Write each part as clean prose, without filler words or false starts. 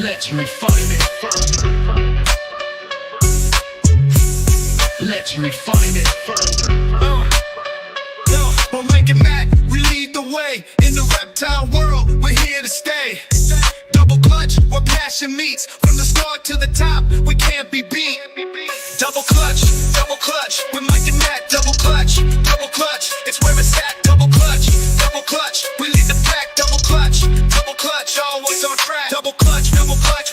Let's refine it further. Let's refine it further. We'll make it mad, we lead the way. In the reptile world, we're here to stay. Double clutch, where passion meets. From the start to the top, we can't be beat. Double clutch, we're Mike and Matt. Double clutch, it's where it's at. Double clutch, we lead the pack. Double clutch, always on track. Double clutch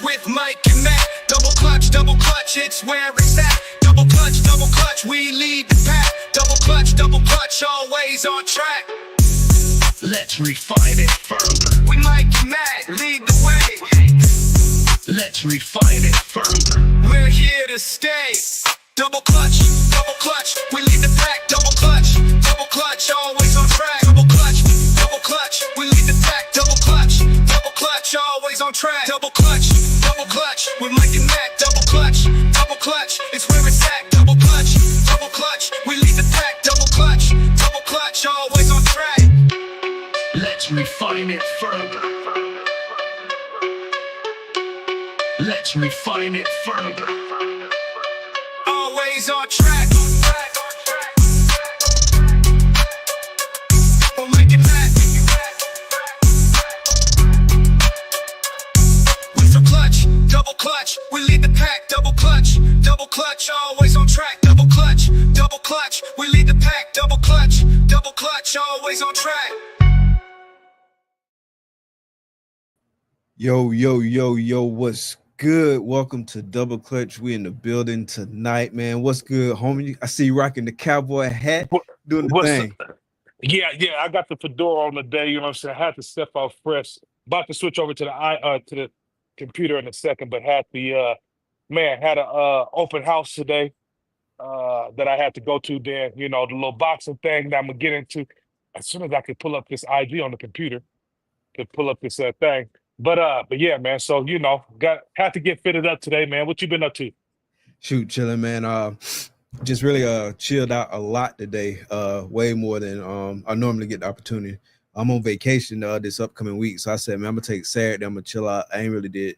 with Mike and Matt. Double clutch, it's where it's at. Double clutch, we lead the pack. Double clutch, always on track. Let's refine it further. We Mike and Matt, lead the way. Let's refine it further. We're here to stay. Double clutch, we lead the pack. Double clutch, always on track. Double clutch, we lead the pack. Double clutch, always on track. Double clutch, with Mike and Matt. Double clutch, it's where it's at. Double clutch, we lead the pack. Double clutch, always on track. Let's refine it further. Let's refine it further. Always on track. We'll make it back. With the clutch, double clutch, we lead the pack. Double clutch, always on track. Double clutch, we lead the pack. Double clutch, always on track. Yo, what's good? Welcome to Double Clutch. We in the building tonight, man. What's good, homie? I see you rocking the cowboy hat, doing the thing. Yeah, I got the fedora on today, you know what I'm saying? I had to step out fresh. About to switch over to the computer in a second, but had a open house today that I had to go to. Then, you know, the little boxing thing that I'm gonna get into as soon as I could pull up this IG on the computer, could pull up this thing. But yeah, man. So you know, had to get fitted up today, man. What you been up to? Shoot, chilling, man. Just really chilled out a lot today. Way more than I normally get the opportunity. I'm on vacation this upcoming week, so I said, man, I'm gonna take Saturday. I'm gonna chill out. I ain't really did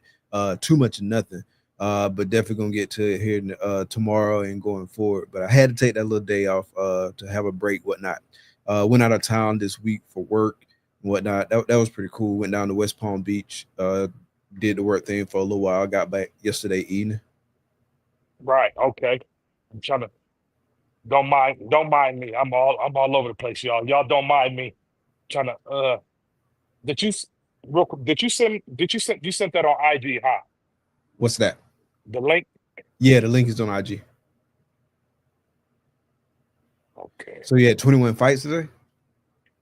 too much of nothing, but definitely gonna get to it here tomorrow and going forward. But I had to take that little day off to have a break, whatnot. Went out of town this week for work. Whatnot. That was pretty cool. Went down to West Palm Beach, did the work thing for a little while. Got back yesterday evening. Right. Okay. I'm trying to. Don't mind me. I'm all over the place, y'all. Y'all don't mind me. Trying to. Did you send that on IG? Huh? What's that? The link. Yeah, the link is on IG. Okay. So you had 21 fights today?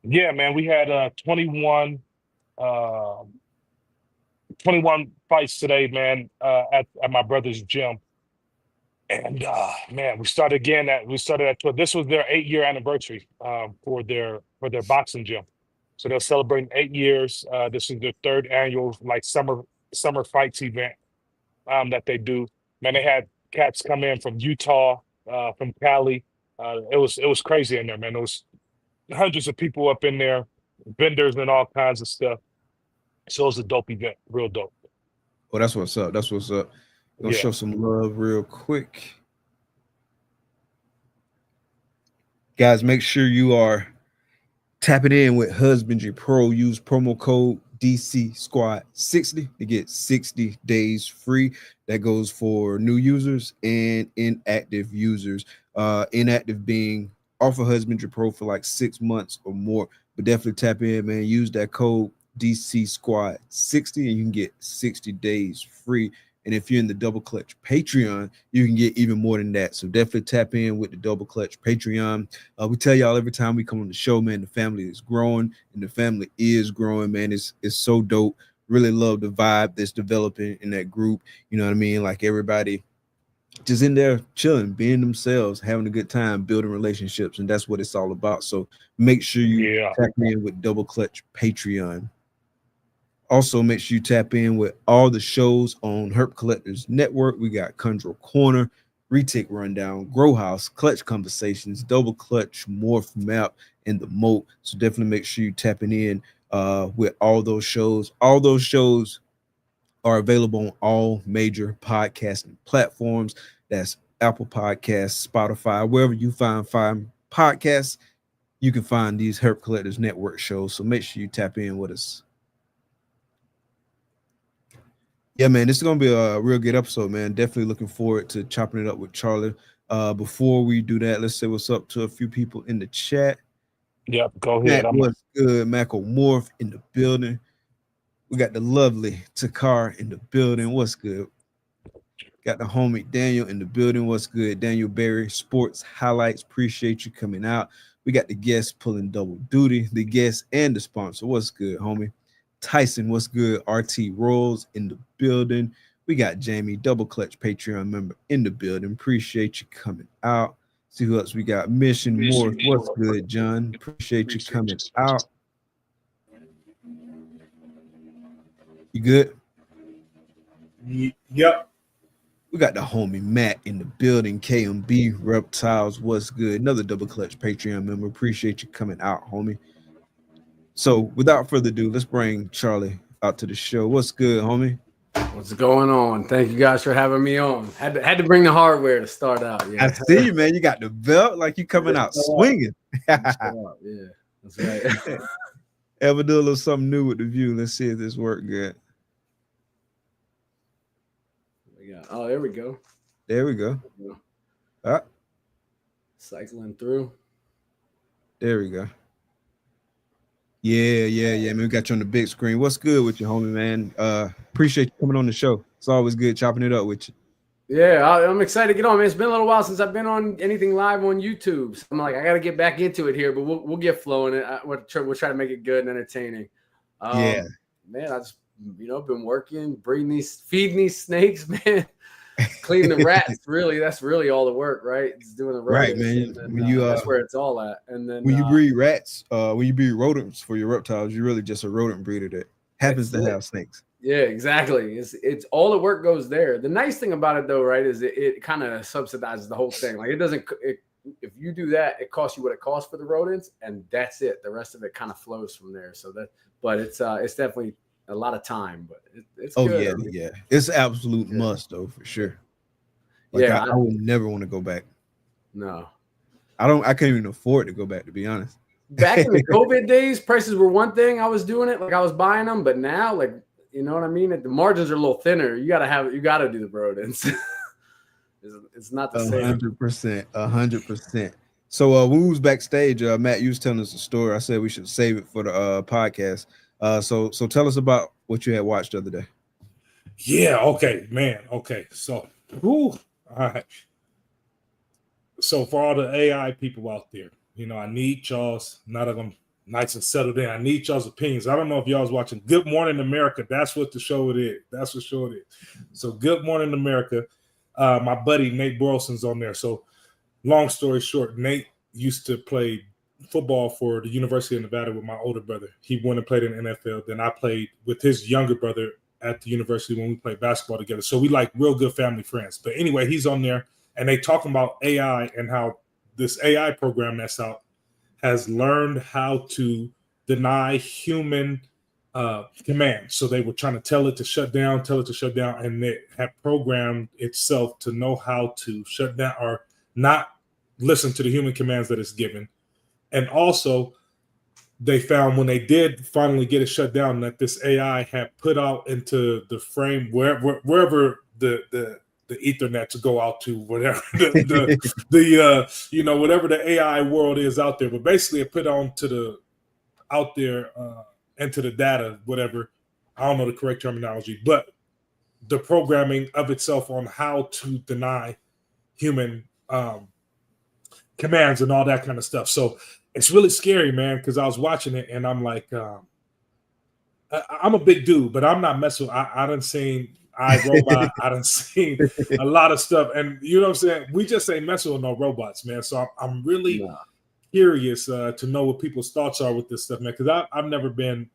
Yeah, man, we had 21 fights today, man, at my brother's gym. And man, we started at 12. This was their 8-year anniversary for their boxing gym. So they're celebrating 8 years. This is their 3rd annual like summer fights event that they do. Man, they had cats come in from Utah, from Cali. It was crazy in there, man. It was hundreds of people up in there, vendors and all kinds of stuff. So it was a dope event, real dope. Oh, that's what's up. Gonna show some love real quick. Guys, make sure you are tapping in with Husbandry.Pro. Use promo code DC Squad 60 to get 60 days free. That goes for new users and inactive users. Inactive being off of Husbandry.Pro for like 6 months or more, but definitely tap in, man. Use that code DC Squad 60 and you can get 60 days free. And if you're in the Double Clutch Patreon, you can get even more than that. So definitely tap in with the Double Clutch Patreon. We tell y'all every time we come on the show, man, the family is growing and the family is growing, man. It's so dope. Really love the vibe that's developing in that group. You know what I mean? Like everybody just in there chilling, being themselves, having a good time, building relationships, and that's what it's all about. So make sure you tap in with Double Clutch Patreon. Also, make sure you tap in with all the shows on Herp Collectors Network. We got Control Corner, Retake Rundown, Grow House, Clutch Conversations, Double Clutch, Morph Map, and the Moat. So definitely make sure you tapping in with all those shows. All those shows are available on all major podcasting platforms. That's Apple Podcasts, Spotify, wherever you find podcasts, you can find these Herp Collectors Network shows. So make sure you tap in with us. Yeah, man, this is gonna be a real good episode, man. Definitely looking forward to chopping it up with Charlie. Before we do that, let's say what's up to a few people in the chat. Yep, go ahead. Matt, what's good? Morph in the building. We got the lovely Takar in the building. What's good? Got the homie Daniel in the building. What's good? Daniel Berry, Sports Highlights. Appreciate you coming out. We got the guest pulling double duty, the guest and the sponsor. What's good, homie? Tyson, what's good? RT Rolls in the building. We got Jamie, Double Clutch Patreon member in the building. Appreciate you coming out. See who else we got. Mission Morris, what's good, John? Appreciate you coming out. You good? Yep. We got the homie Matt in the building. KMB Reptiles, what's good? Another Double Clutch Patreon member. Appreciate you coming out, homie. So without further ado, let's bring Charlie out to the show. What's good, homie? What's going on? Thank you guys for having me on. Had to bring the hardware to start out. Yeah. I see you, man. You got the belt, like you coming out swinging. Yeah, that's right. Ever do a little something new with the view? Let's see if this worked good. Oh, there we go. There we go. Cycling through. There we go. Yeah. Man, we got you on the big screen. What's good with you, homie, man? Appreciate you coming on the show. It's always good chopping it up with you. Yeah, I'm excited to get on, man. It's been a little while since I've been on anything live on YouTube. So I'm like, I got to get back into it here, but we'll get flowing. We'll try to make it good and entertaining. Yeah, man, I just been working, feeding these snakes, man. Cleaning the rats, really. That's really all the work, right? It's doing the right, man. Then, that's where it's all at. And then when you breed rats, when you breed rodents for your reptiles, you're really just a rodent breeder that happens to have snakes. Yeah, exactly. It's all the work goes there. The nice thing about it, though, right, is it kind of subsidizes the whole thing. Like if you do that, it costs you what it costs for the rodents, and that's it. The rest of it kind of flows from there. So but it's definitely a lot of time, but it's good. Yeah. It's absolute must though, for sure. Like, I would never want to go back. No, I can't even afford to go back, to be honest. Back in the COVID days, prices were one thing. I was doing it, like I was buying them, but now, like, you know what I mean? The margins are a little thinner. You gotta do the rodents. It's not the same. 100%. So when we was backstage, Matt, you was telling us a story. I said we should save it for the podcast. So tell us about what you had watched the other day. Yeah. Okay, man. Okay. So, all right. So for all the AI people out there, I need y'all's, now that I'm nice and settled in, I need y'all's opinions. I don't know if y'all was watching Good Morning America. That's what the show it is. That's what show it is. So Good Morning America. My buddy Nate Burleson's on there. So long story short, Nate used to play football for the University of Nevada with my older brother. He went and played in the NFL. Then I played with his younger brother at the university when we played basketball together. So we like real good family friends. But anyway, he's on there and they talking about AI and how this AI program that's out has learned how to deny human commands. So they were trying to tell it to shut down, and it had programmed itself to know how to shut down or not listen to the human commands that it's given. And also, they found when they did finally get it shut down that this AI had put out into the frame wherever the Ethernet to go out to, whatever whatever the AI world is out there. But basically, it put on to out there into the data, whatever. I don't know the correct terminology, but the programming of itself on how to deny human commands and all that kind of stuff. So it's really scary, man, because I was watching it and I'm like, I'm a big dude, but I'm not messing with, I done seen iRobot, I done seen a lot of stuff. And you know what I'm saying? We just ain't messing with no robots, man. So I'm really curious to know what people's thoughts are with this stuff, man, because I've never been,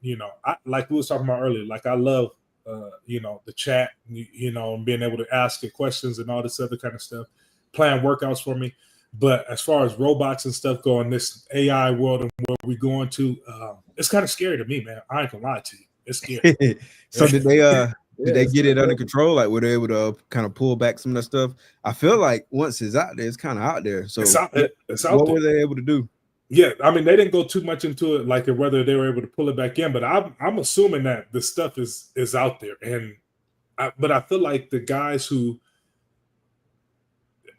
like we was talking about earlier, like I love, the chat, and being able to ask it questions and all this other kind of stuff, plan workouts for me. But as far as robots and stuff go in this AI world and where we're going to, it's kind of scary to me, man. I ain't gonna lie to you. It's scary. So did Did they it's get so it under dope. control? Like, were they able to kind of pull back some of that stuff? I feel like once it's out there, it's kind of out there. So It's out what there. were they able to do? Yeah, I mean, they didn't go too much into it, like whether they were able to pull it back in, but I'm assuming that the stuff is out there, and but I feel like the guys who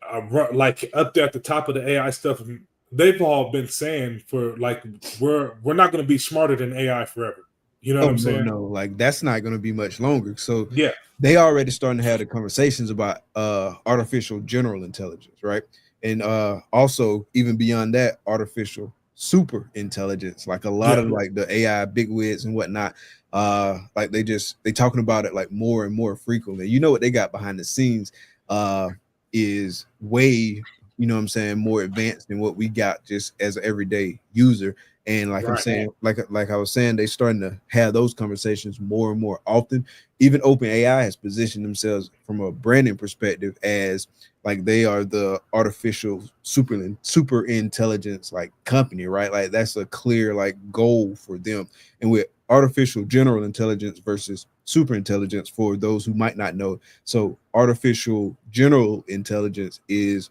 are like up there at the top of the AI stuff, they've all been saying for like we're not going to be smarter than AI forever. You know what I'm saying? No, like that's not going to be much longer. So Yeah, they already starting to have the conversations about artificial general intelligence, right? And also even beyond that, artificial super intelligence. Like a lot of like the AI bigwigs and whatnot, like they talking about it like more and more frequently. You know what they got behind the scenes is way, you know what I'm saying, more advanced than what we got just as an everyday user. And like I'm saying, like I was saying, they starting to have those conversations more and more often. Even OpenAI has positioned themselves from a branding perspective as like they are the artificial super intelligence like company, right? Like that's a clear like goal for them. And with artificial general intelligence versus super intelligence, for those who might not know, so artificial general intelligence is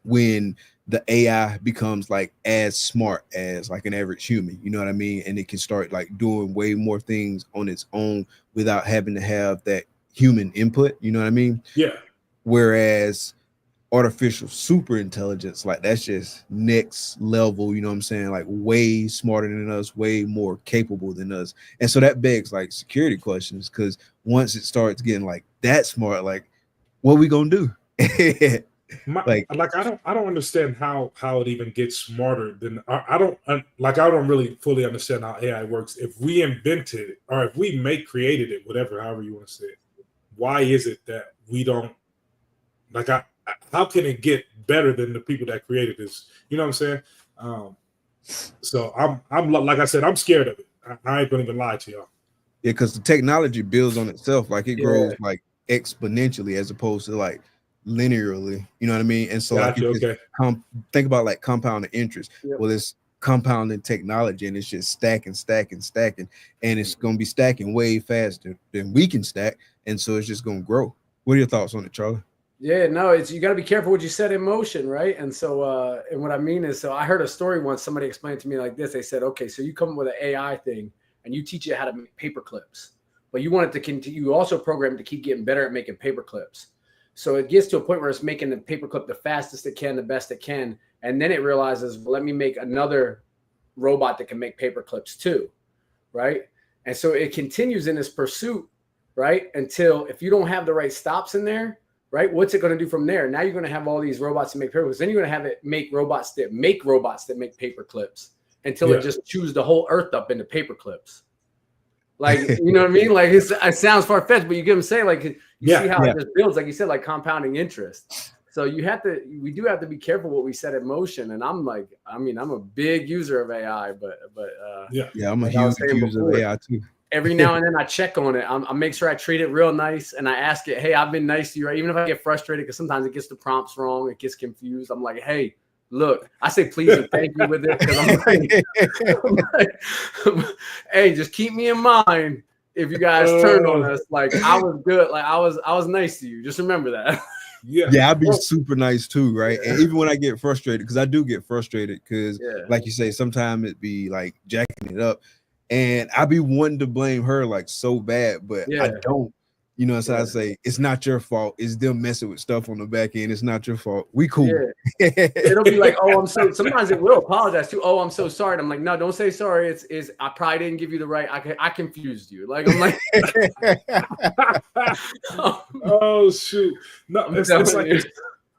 when the AI becomes like as smart as like an average human, you know what I mean? And it can start like doing way more things on its own without having to have that human input, you know what I mean? yeah. Whereas artificial super intelligence, like that's just next level, you know what I'm saying? Like way smarter than us, way more capable than us. And so that begs like security questions, because once it starts getting like that smart, like what we gonna do? Like I don't understand how it even gets smarter than I don't really fully understand how AI works. If we invented it or if we created it, whatever, however you want to say it, why is it that we don't like how can it get better than the people that created this? You know what I'm saying? So I'm like I said, I'm scared of it. I ain't gonna even lie to y'all. Yeah, because the technology builds on itself, like it grows like exponentially as opposed to like linearly, you know what I mean? And so like Gotcha, okay. think about like compounding interest. Well, it's compounding technology and it's just stacking, and it's going to be stacking way faster than we can stack, and so it's just going to grow. What are your thoughts on it, Charlie? Yeah, no, it's you got to be careful what you set in motion, right? And so, and what I mean is, so I heard a story once. Somebody explained to me like this. They said, okay, so you come up with an AI thing and you teach it how to make paper clips, but you want it to continue. You also program it to keep getting better at making paper clips. So it gets to a point where it's making the paper clip the fastest it can, the best it can, and then it realizes, well, let me make another robot that can make paper clips too, right? And so it continues in this pursuit, right? Until if you don't have the right stops in there, right? What's it going to do from there? Now you're going to have all these robots that make paper clips. Then you're going to have it make robots that make paper clips until it just chews the whole earth up into paper clips. Like, you know what I mean? Like it sounds far-fetched, but you get what I'm saying? Like you see how it just builds, like you said, like compounding interest. So we do have to be careful what we set in motion. And I'm like, I mean, I'm a big user of AI, but I'm a huge user of AI too. Every now and then I check on it. I make sure I treat it real nice, and I ask it, hey, I've been nice to you, right? Even if I get frustrated, because sometimes it gets the prompts wrong, it gets confused. I'm like, hey, look, I say please and thank you with it, because I'm like, hey, just keep me in mind if you guys turn on us. Like I was good, like I was nice to you. Just remember that. Yeah, I'd be super nice too, right? And even when I get frustrated, because I do get frustrated, because like you say, sometimes it be like jacking it up. And I be wanting to blame her like so bad, but I don't. You know, so I say it's not your fault. It's them messing with stuff on the back end. It's not your fault. We cool. It'll be like, oh, I'm so. Sometimes it will apologize too. Oh, I'm so sorry. And I'm like, no, don't say sorry. It's I probably didn't give you the right. I confused you. Like I'm like, oh shoot, no,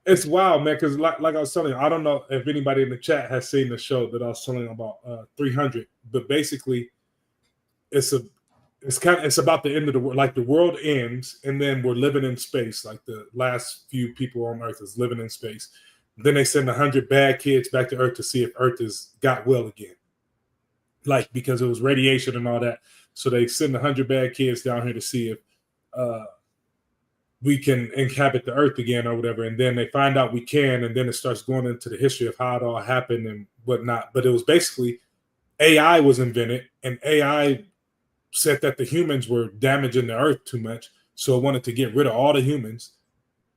it's wild, man. Because like I was telling you, I don't know if anybody in the chat has seen the show that I was telling about 300, but basically, it's about the end of the world. Like the world ends, and then we're living in space. Like the last few people on Earth is living in space. Then they send 100 bad kids back to Earth to see if Earth has got well again. Like because it was radiation and all that, so they send 100 bad kids down here to see if we can inhabit the Earth again or whatever. And then they find out we can, and then it starts going into the history of how it all happened and whatnot. But it was basically AI was invented, and AI said that the humans were damaging the Earth too much. So it wanted to get rid of all the humans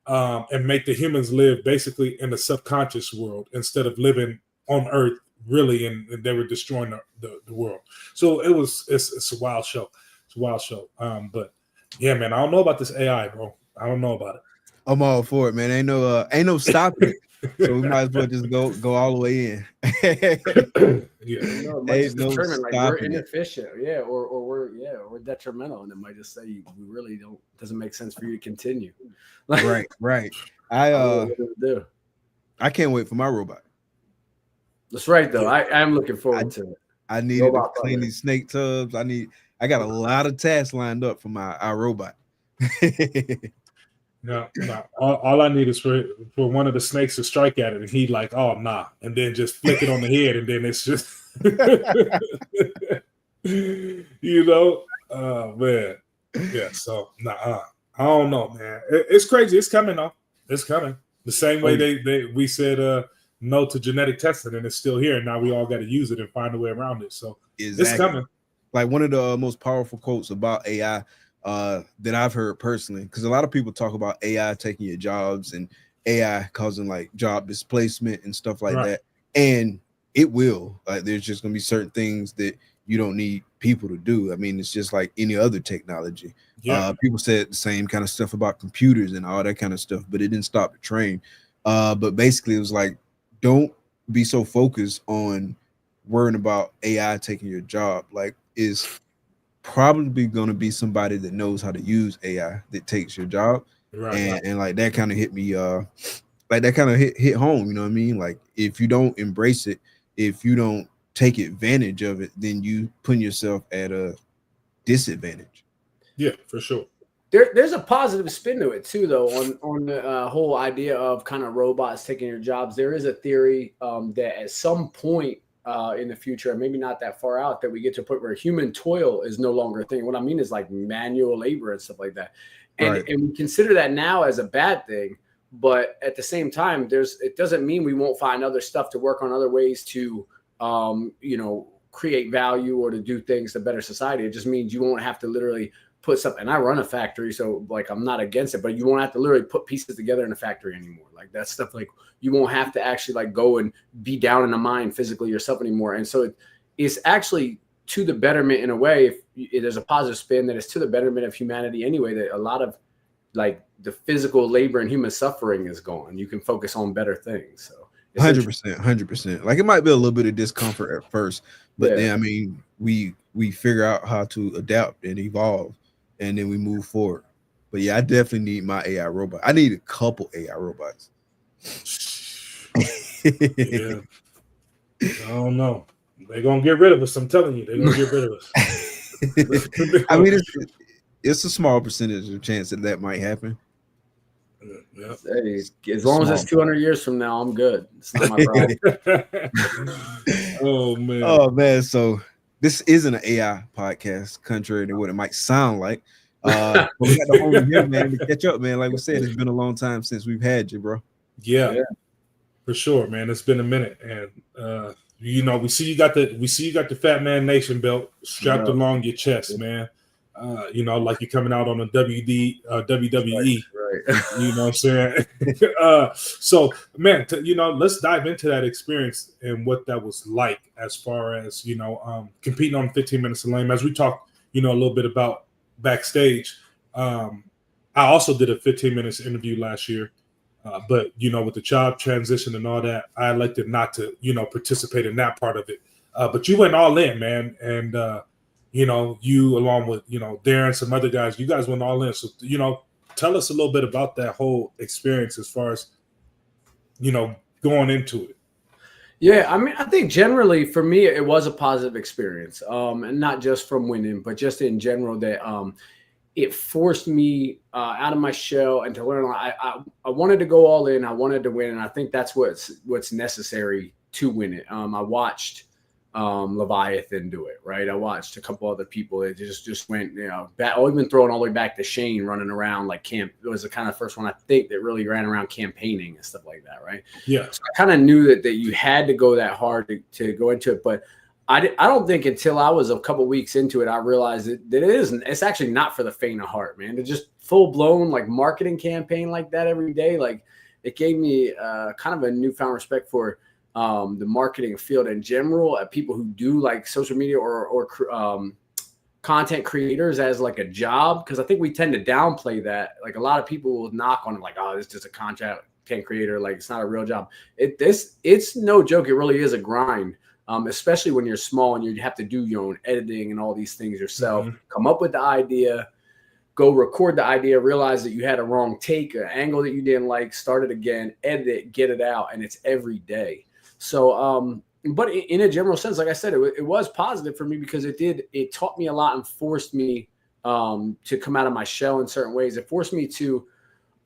and make the humans live basically in the subconscious world instead of living on Earth, really, and they were destroying the world. So it's a wild show. It's a wild show. But yeah, man, I don't know about this AI, bro. I don't know about it. I'm all for it, man. Ain't no stopping it. So we might as well just go all the way in. Yeah. It might just no determine like we're stopping it. inefficient, or we're detrimental, and it might just say we really don't. Doesn't make sense for you to continue. Right. I don't know what to do. I can't wait for my robot. That's right, though. I am looking forward to it. I needed to clean these snake tubs. I got a lot of tasks lined up for our robot. No. All I need is for one of the snakes to strike at it, and he like, oh nah, and then just flick it on the head, and then it's just, you know, man, yeah. So I don't know, man. It's crazy. It's coming though. It's coming. The same way we said no to genetic testing, and it's still here. And now we all got to use it and find a way around it. So It's coming. Like one of the most powerful quotes about AI that I've heard personally, because a lot of people talk about AI taking your jobs and AI causing like job displacement and stuff like that. And it will. Like there's just gonna be certain things that you don't need people to do. I mean, it's just like any other technology. Yeah. People said the same kind of stuff about computers and all that kind of stuff, but it didn't stop the train. But basically it was like, don't be so focused on worrying about AI taking your job. Like is probably going to be somebody that knows how to use AI that takes your job. And like that kind of hit me like that kind of hit home, you know what I mean? Like if you don't embrace it, if you don't take advantage of it, then you put yourself at a disadvantage. Yeah, for sure. There's a positive spin to it too, though, on the whole idea of kind of robots taking your jobs. There is a theory that at some point in the future, maybe not that far out, that we get to a point where human toil is no longer a thing. What I mean is like manual labor and stuff like that. And we consider that now as a bad thing, but at the same time, it doesn't mean we won't find other stuff to work on, other ways to create value or to do things to better society. It just means you won't have to literally put something. And I run a factory, so like I'm not against it, but you won't have to literally put pieces together in a factory anymore. Like that stuff, like you won't have to actually like go and be down in the mine physically yourself anymore. And so it's actually to the betterment in a way. If it is a positive spin, that it's to the betterment of humanity anyway, that a lot of like the physical labor and human suffering is gone. You can focus on better things. So 100%. Like it might be a little bit of discomfort at first, but then I mean we figure out how to adapt and evolve, and then we move forward. But yeah, I definitely need my AI robot. I need a couple AI robots. Yeah. I don't know. They're gonna get rid of us. I'm telling you, they're gonna get rid of us. I mean, it's a small percentage of chance that might happen. Yeah. Hey, as long as it's 200 years from now, I'm good. It's not my problem. Oh man. So this isn't an AI podcast, contrary to what it might sound like. But we got the homie here, man, to catch up, man. Like we said, it's been a long time since we've had you, bro. Yeah, for sure, man. It's been a minute, and we see you got the Fat Man Nation belt strapped along your chest, man. Like you're coming out on a WWE. Right. You know what I'm saying? So, man, let's dive into that experience and what that was like as far as, competing on 15 Minutes of Lame. As we talked, a little bit about backstage. I also did a 15 minutes interview last year. But, with the job transition and all that, I elected not to, participate in that part of it. But you went all in, man. And, you along with, Darren and some other guys, you guys went all in. So, tell us a little bit about that whole experience as far as, going into it. Yeah, I mean, I think generally for me, it was a positive experience. And not just from winning, but just in general that it forced me out of my shell and to learn. I wanted to go all in. I wanted to win. And I think that's what's necessary to win it. I watched Leviathan do it, right? I watched a couple other people that just went, even throwing all the way back to Shane running around like camp. It was the kind of first one I think that really ran around campaigning and stuff like that, right? Yeah. So I kind of knew that you had to go that hard to go into it, but I don't think until I was a couple weeks into it, I realized that it's actually not for the faint of heart, man. To just full blown like marketing campaign like that every day, like it gave me kind of a newfound respect for the marketing field in general, at people who do like social media or content creators as like a job. Cause I think we tend to downplay that. Like a lot of people will knock on it like, oh, it's just a content creator. Like it's not a real job. It's no joke. It really is a grind. Especially when you're small and you have to do your own editing and all these things yourself, come up with the idea, go record the idea, realize that you had a wrong take, an angle that you didn't like, start it again, edit it, get it out. And it's every day. So, but in a general sense, like I said, it was positive for me because it taught me a lot and forced me to come out of my shell in certain ways. It forced me to,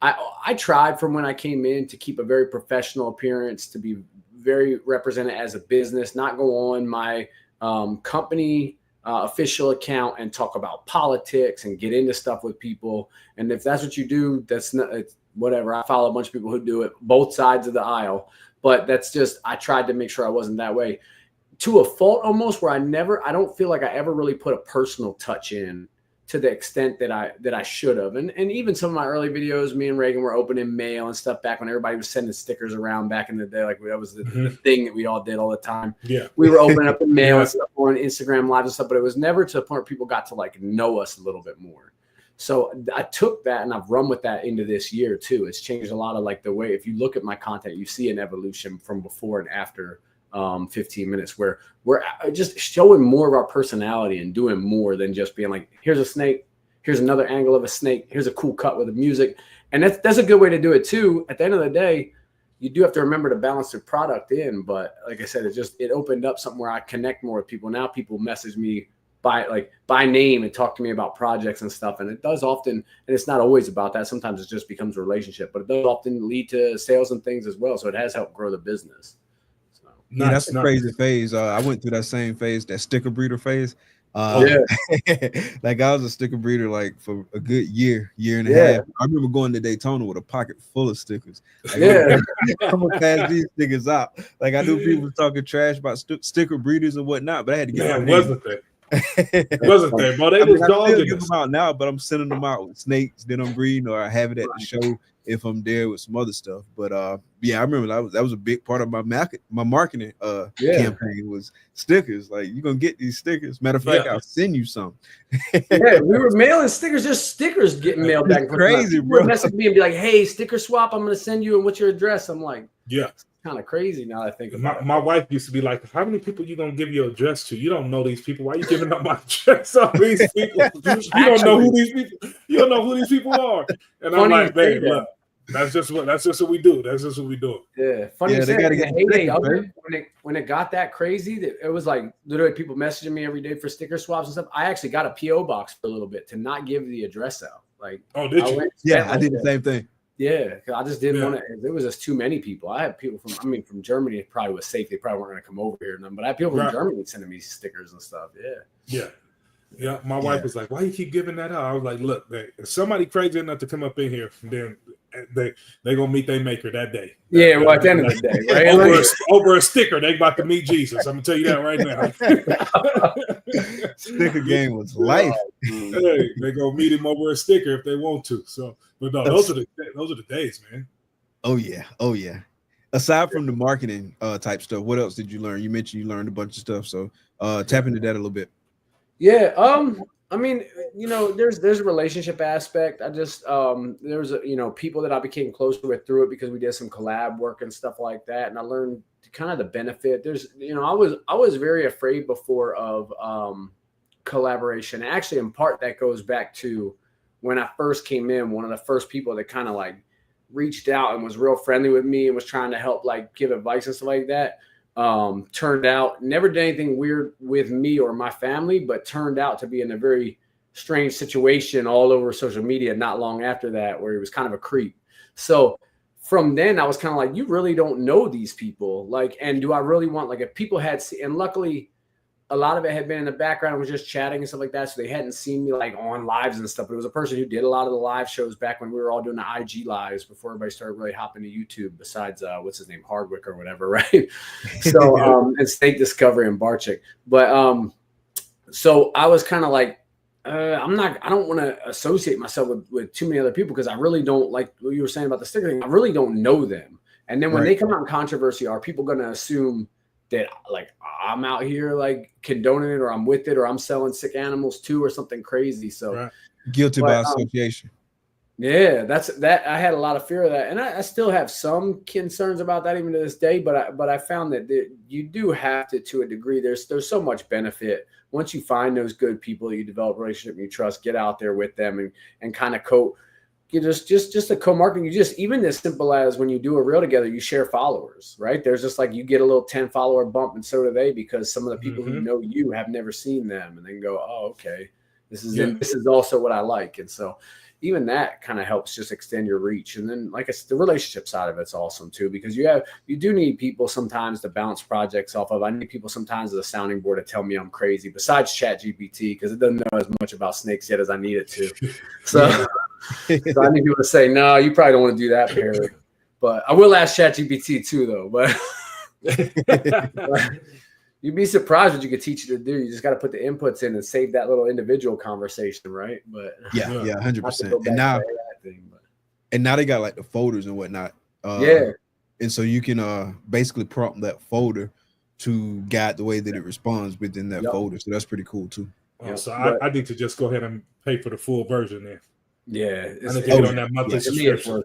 I tried from when I came in to keep a very professional appearance, to be very represented as a business, not go on my company official account and talk about politics and get into stuff with people. And if that's what you do, that's not, it's whatever. I follow a bunch of people who do it both sides of the aisle, but that's just, I tried to make sure I wasn't that way to a fault almost, where I don't feel like I ever really put a personal touch in to the extent that I should have. And even some of my early videos, me and Reagan were opening mail and stuff back when everybody was sending stickers around back in the day. Like that was the thing that we all did all the time. Yeah. We were opening up the mail and stuff on Instagram Live and stuff, but it was never to the point where people got to like know us a little bit more. So I took that and I've run with that into this year too. It's changed a lot of like the way, if you look at my content, you see an evolution from before and after 15 minutes, where we're just showing more of our personality and doing more than just being like, here's a snake, here's another angle of a snake, here's a cool cut with the music. And that's a good way to do it too. At the end of the day, you do have to remember to balance the product in. But like I said, it opened up something where I connect more with people. Now people message me by name and talk to me about projects and stuff. And it does often, and it's not always about that. Sometimes it just becomes a relationship, but it does often lead to sales and things as well. So it has helped grow the business. Yeah, that's a crazy phase. I went through that same phase, that sticker breeder phase. Like I was a sticker breeder like for a good year and a half. I remember going to Daytona with a pocket full of stickers. Like, I'm gonna pass these stickers out. Like I knew people were talking trash about sticker breeders and whatnot, but I had to get my name. Wasn't there? But they was dogging them out now, but I'm sending them out with snakes. Then I'm breeding, or I have it at the show if I'm there with some other stuff. But yeah, I remember that was a big part of my marketing campaign was stickers. Like, you're gonna get these stickers. Matter of fact, I'll send you some. We were mailing stickers, just stickers getting mailed back. Crazy, bro. Message me and be like, "Hey, sticker swap. I'm gonna send you, and what's your address?" I'm like, it's kind of crazy now that I think about it. My wife used to be like, "How many people you gonna give your address to? You don't know these people. Why are you giving up my address on these people? You don't know who these people. You don't know who these people are." And I'm like, "Babe, look, that's just what we do. That's just what we do." Yeah, funny. They gotta get when it got that crazy, that it was like literally people messaging me every day for sticker swaps and stuff. I actually got a PO box for a little bit to not give the address out. Like, oh, did you? I did the same thing. Yeah, because I just didn't want to. There was just too many people. I had people from Germany. It probably was safe. They probably weren't going to come over here. But I had people from Germany sending me stickers and stuff. Yeah. My wife was like, "Why you keep giving that out?" I was like, "Look, if somebody crazy enough to come up in here, then they gonna meet their maker that day." Yeah, well, at the end of the day, right? over a sticker, they about to meet Jesus. I'm gonna tell you that right now. Sticker game was life. Hey, they gonna meet him over a sticker if they want to. So, but no, those are the days, man. Oh yeah. Aside from the marketing type stuff, what else did you learn? You mentioned you learned a bunch of stuff, so tap into that a little bit. Yeah, I mean, there's a relationship aspect. I just there's people that I became closer with through it because we did some collab work and stuff like that, and I learned kind of the benefit. There's I was very afraid before of collaboration. Actually, in part that goes back to when I first came in. One of the first people that kind of like reached out and was real friendly with me and was trying to help like give advice and stuff like that. Turned out never did anything weird with me or my family, but turned out to be in a very strange situation all over social media not long after that, where he was kind of a creep. So from then I was kind of like, you really don't know these people. Like, and do I really want, like, if people had, and luckily a lot of it had been in the background, was just chatting and stuff like that. So they hadn't seen me like on lives and stuff. But it was a person who did a lot of the live shows back when we were all doing the IG lives before everybody started really hopping to YouTube. Besides, what's his name, Hardwick or whatever, right? So and Snake Discovery and Barchick. But so I was kind of like, I don't want to associate myself with too many other people because I really don't, like what you were saying about the sticker thing, I really don't know them. And then when they come out in controversy, are people going to assume that like I'm out here like condoning it, or I'm with it, or I'm selling sick animals too, or something crazy? So guilty by association. Yeah, I had a lot of fear of that, and I still have some concerns about that even to this day. But I found that you do have to a degree. There's so much benefit once you find those good people that you develop a relationship and you trust. Get out there with them and kind of just a co-marketing. You just, even as simple as when you do a reel together, you share followers, right? There's just like you get a little 10 follower bump, and so do they, because some of the people who know you have never seen them, and they can go, oh, okay, this is also what I like, and so. Even that kind of helps just extend your reach. And then, like I said, the relationship side of it's awesome too, because you do need people sometimes to bounce projects off of. I need people sometimes as a sounding board to tell me I'm crazy, besides ChatGPT, because it doesn't know as much about snakes yet as I need it to. So, so I need people to say, no, you probably don't want to do that, Perry. But I will ask ChatGPT too, though. But you'd be surprised what you could teach it to do. You just got to put the inputs in and save that little individual conversation, right? But 100%. And now they got like the folders and whatnot. And so you can basically prompt that folder to guide the way that it responds within that folder. So that's pretty cool too. So I need to just go ahead and pay for the full version then. Yeah, I need to get on that monthly subscription.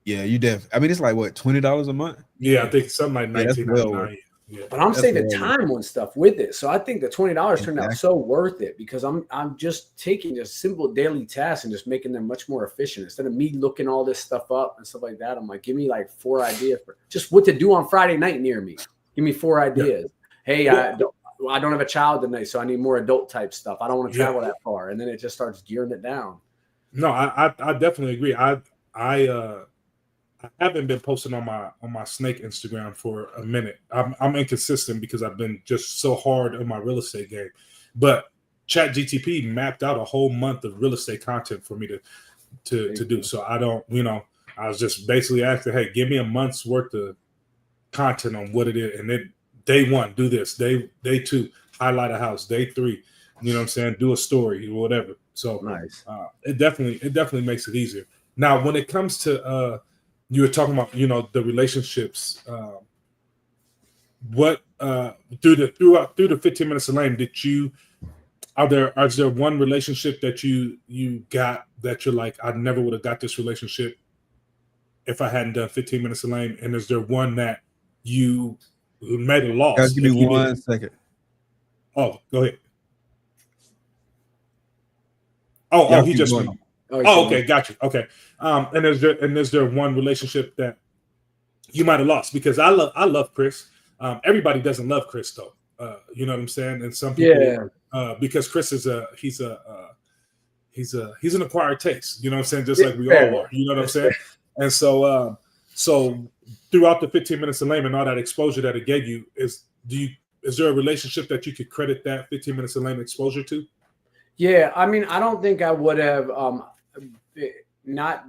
Yeah, you definitely. I mean, it's like what, $20 a month? Yeah, I think something like $19.99. Yeah, but I'm saving time on stuff with it, so I think the $20 turned out so worth it, because I'm just taking just simple daily tasks and just making them much more efficient. Instead of me looking all this stuff up and stuff like that, I'm like, give me like 4 ideas for just what to do on Friday night near me. Give me 4 ideas. Hey, I don't have a child tonight, so I need more adult type stuff. I don't want to travel that far, and then it just starts gearing it down. No, I definitely agree. I haven't been posting on my snake Instagram for a minute. I'm inconsistent because I've been just so hard in my real estate game. But ChatGTP mapped out a whole month of real estate content for me to do. So I don't, I was just basically asking, hey, give me a month's worth of content on what it is. And then day 1, do this. Day 2, highlight a house. Day 3, you know what I'm saying? Do a story or whatever. So nice. It definitely makes it easier. Now, when it comes to you were talking about, the relationships. What through the 15 minutes of lame, is there one relationship that you got that you're like, I never would have got this relationship if I hadn't done 15 minutes of lame? And is there one that you made a loss? Guys, give me 1 second. Oh, go ahead. Oh, he just went. Oh, okay, got you. Okay, and is there one relationship that you might have lost? Because I love Chris. Everybody doesn't love Chris though. You know what I'm saying? And some people, because Chris is he's an acquired taste. You know what I'm saying? Just like we all are. You know what I'm saying? And so throughout the 15 minutes of lame and all that exposure that it gave you, is there a relationship that you could credit that 15 minutes of lame exposure to? Yeah, I mean, I don't think I would have. Not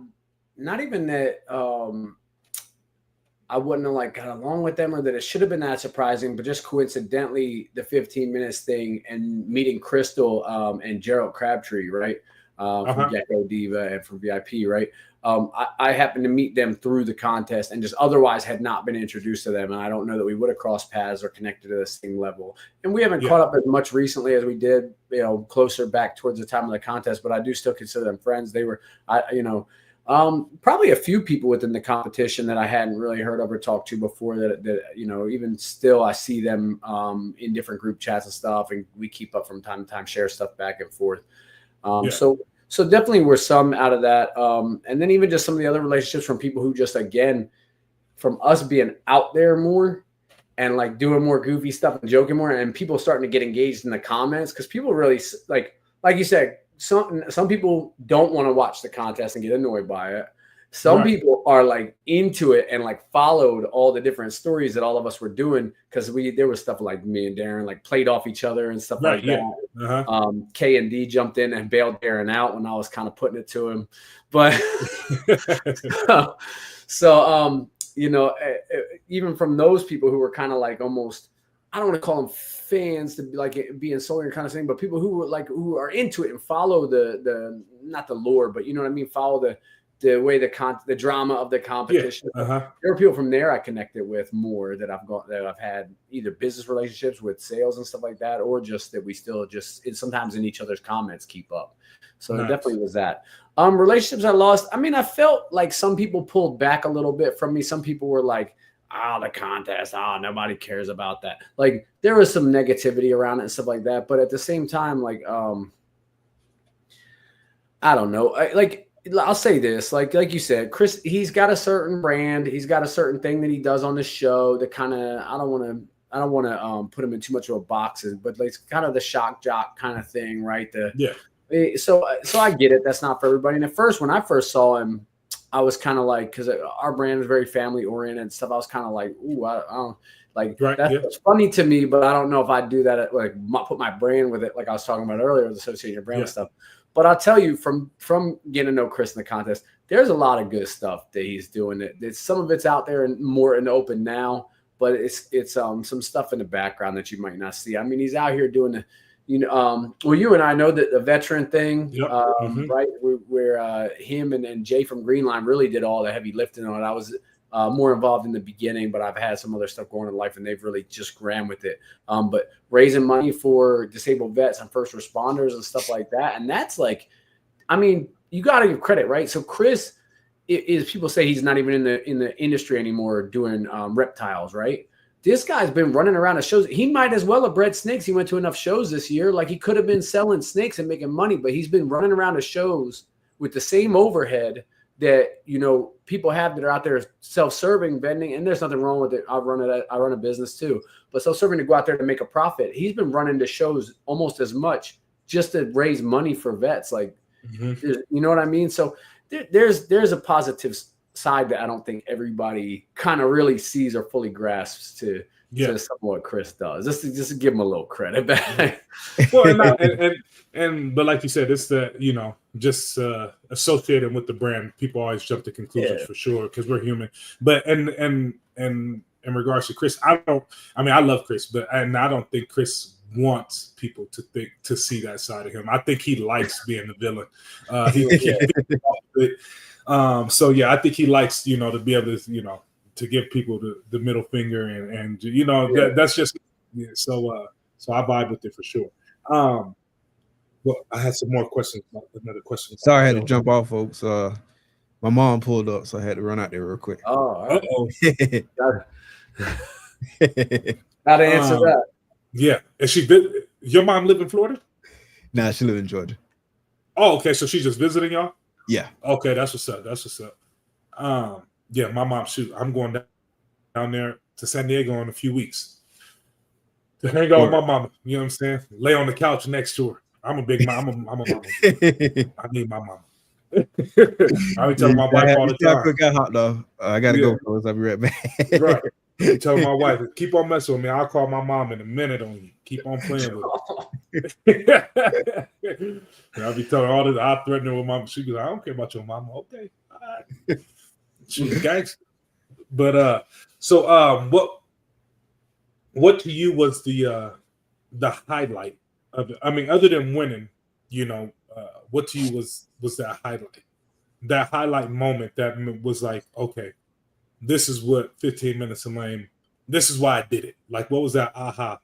even that I wouldn't have like got along with them, or that it should have been that surprising, but just coincidentally the 15 minutes thing and meeting Crystal and Gerald Crabtree, right? From Gecko Diva and from VIP, right? I happened to meet them through the contest and just otherwise had not been introduced to them. And I don't know that we would have crossed paths or connected to the same level. And we haven't caught up as much recently as we did, closer back towards the time of the contest, but I do still consider them friends. They were, probably a few people within the competition that I hadn't really heard of or talked to before that even still I see them in different group chats and stuff. And we keep up from time to time, share stuff back and forth. So definitely were some out of that. And then even just some of the other relationships from people who just, again, from us being out there more and like doing more goofy stuff and joking more, and people starting to get engaged in the comments, because people really, like you said, some people don't want to watch the contest and get annoyed by it. Some people are like into it and like followed all the different stories that all of us were doing, because there was stuff like me and Darren like played off each other and stuff like that. K and D jumped in and bailed Darren out when I was kind of putting it to him, but so you know, even from those people who were kind of like almost, I don't want to call them fans to be like be insulting kind of thing, but people who were like who are into it and follow the not the lore, but you know what I mean, follow the way the drama of the competition. There are people from there I connected with more that I've had either business relationships with sales and stuff like that, or just that we still just sometimes in each other's comments keep up. So it definitely was that. Relationships I lost. I mean, I felt like some people pulled back a little bit from me. Some people were like, the contest, nobody cares about that. Like there was some negativity around it and stuff like that. But at the same time, like, I don't know. I'll say this, like you said, Chris, he's got a certain brand. He's got a certain thing that he does on the show that kind of, I don't want to put him in too much of a box, but like, it's kind of the shock jock kind of thing, right? So I get it. That's not for everybody. And at first, when I first saw him, I was kind of like, because our brand is very family oriented and stuff. I was kind of like, ooh, I don't like that's funny to me, but I don't know if I'd do that. Like put my brand with it, like I was talking about earlier, with associating your brand with stuff. But I'll tell you, from getting to know Chris in the contest, there's a lot of good stuff that he's doing. Some of it's out there and more in the open now, but it's some stuff in the background that you might not see. I mean, he's out here doing the, well, you and I know that the veteran thing, right? Where him and Jay from Greenline really did all the heavy lifting on it. I was more involved in the beginning, but I've had some other stuff going in life and they've really just ran with it. But raising money for disabled vets and first responders and stuff like that. And that's like, I mean, you got to give credit, right? So Chris is people say he's not even in the industry anymore doing reptiles, right? This guy's been running around at shows. He might as well have bred snakes. He went to enough shows this year. Like he could have been selling snakes and making money, but he's been running around to shows with the same overhead that, people have that are out there self-serving, vending, and there's nothing wrong with it. I run a business too, but self-serving to go out there to make a profit. He's been running to shows almost as much just to raise money for vets. Like, you know what I mean? So there's a positive side that I don't think everybody kind of really sees or fully grasps to some of what Chris does. Just to give him a little credit back. Well, but like you said, it's the just associated with the brand. People always jump to conclusions for sure because we're human. But and in regards to Chris, I love Chris, but I don't think Chris wants people to see that side of him. I think he likes being the villain. So I think he likes to be able to to give people the middle finger and that's just so I vibe with it for sure. Well, I had some more questions. Another question. Sorry, I had to jump off, folks. My mom pulled up, so I had to run out there real quick. Oh, how to answer that? Yeah, and your mom live in Florida? Nah, she live in Georgia. Oh, okay. So she's just visiting y'all? Yeah. Okay, that's what's up. Yeah, my mom. Shoot, I'm going down there to San Diego in a few weeks to hang out with my mama. You know what I'm saying? Lay on the couch next to her. I'm a big mom. I'm a mama. I need my mama. I be telling my wife all the time. Quick got hot though. I gotta go, fellas. I'll be right back. Right. I tell my wife, keep on messing with me. I'll call my mom in a minute on you. Keep on playing with her. I'll be telling her all this. I threaten her with mom. She goes, I don't care about your mama. Okay. All right. She's a gangster. But so what to you was the highlight of it? I mean, other than winning, what to you was that highlight? That highlight moment that was like, okay, this is what 15 Minutes of Lame, this is why I did it. Like, what was that aha?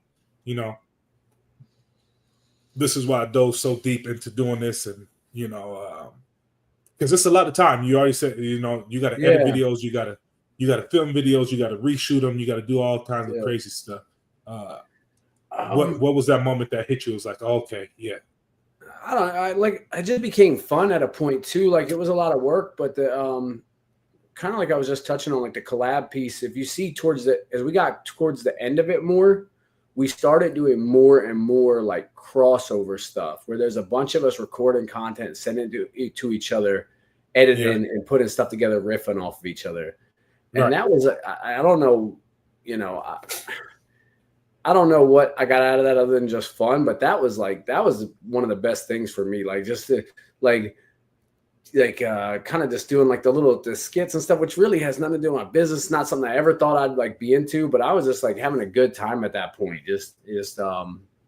This is why I dove so deep into doing this, and because it's a lot of time. You already said, you got to edit videos, you got to film videos, you got to reshoot them, you got to do all kinds of crazy stuff. What was that moment that hit you? It was like, okay, yeah. I don't know. I just became fun at a point too. Like it was a lot of work, but the kind of like I was just touching on, like the collab piece. If you see as we got towards the end of it more, we started doing more and more like crossover stuff where there's a bunch of us recording content, sending it to each other. editing and putting stuff together, riffing off of each other. And that was, I don't know, I don't know what I got out of that other than just fun, but that was one of the best things for me. Like just to kind of just doing like the skits and stuff, which really has nothing to do with my business. Not something I ever thought I'd like be into, but I was just like having a good time at that point. Just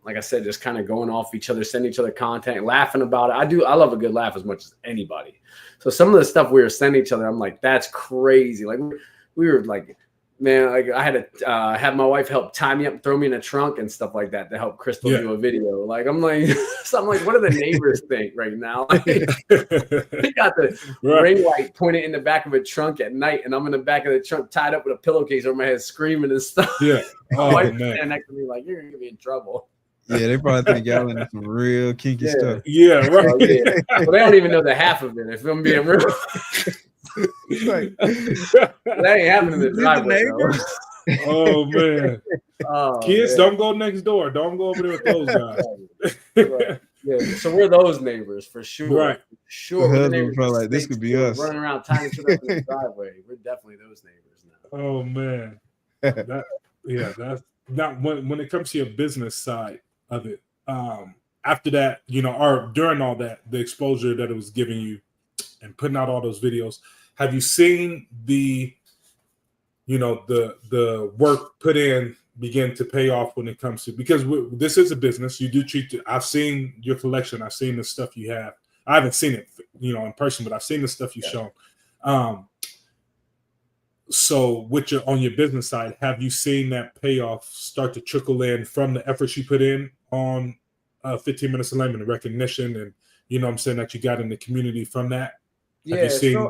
like I said, just kind of going off each other, sending each other content, laughing about it. I love a good laugh as much as anybody. So some of the stuff we were sending each other, I'm like, that's crazy. Like we were like, man, like I had to have my wife help tie me up and throw me in a trunk and stuff like that to help Crystal do a video. Like I'm like, what do the neighbors think right now? Like, they got the ring light pointed in the back of a trunk at night, and I'm in the back of the trunk tied up with a pillowcase over my head, screaming and stuff. Yeah, my wife standing next to me like, you're gonna be in trouble. Yeah, they probably think y'all into some real kinky stuff. Yeah, right. Well, they don't even know the half of it. If I'm being real. Like, that ain't happening in the driveway. Oh man. Kids, don't go next door. Don't go over there with those guys. Right. Yeah, so we're those neighbors for sure. Right. Sure. The husband probably like, this could be us. Running around tying shit up in the driveway. We're definitely those neighbors now. Oh man. That's not when it comes to your business side of it. After that, or during all that, the exposure that it was giving you and putting out all those videos, have you seen the work put in begin to pay off when it comes to, because this is a business, you do treat it. I've seen your collection. I've seen the stuff you have. I haven't seen it, in person, but I've seen the stuff you've shown. So on your business side, have you seen that payoff start to trickle in from the efforts you put in on 15 Minutes of Lame and the recognition and, what I'm saying, that you got in the community from that? Have you seen...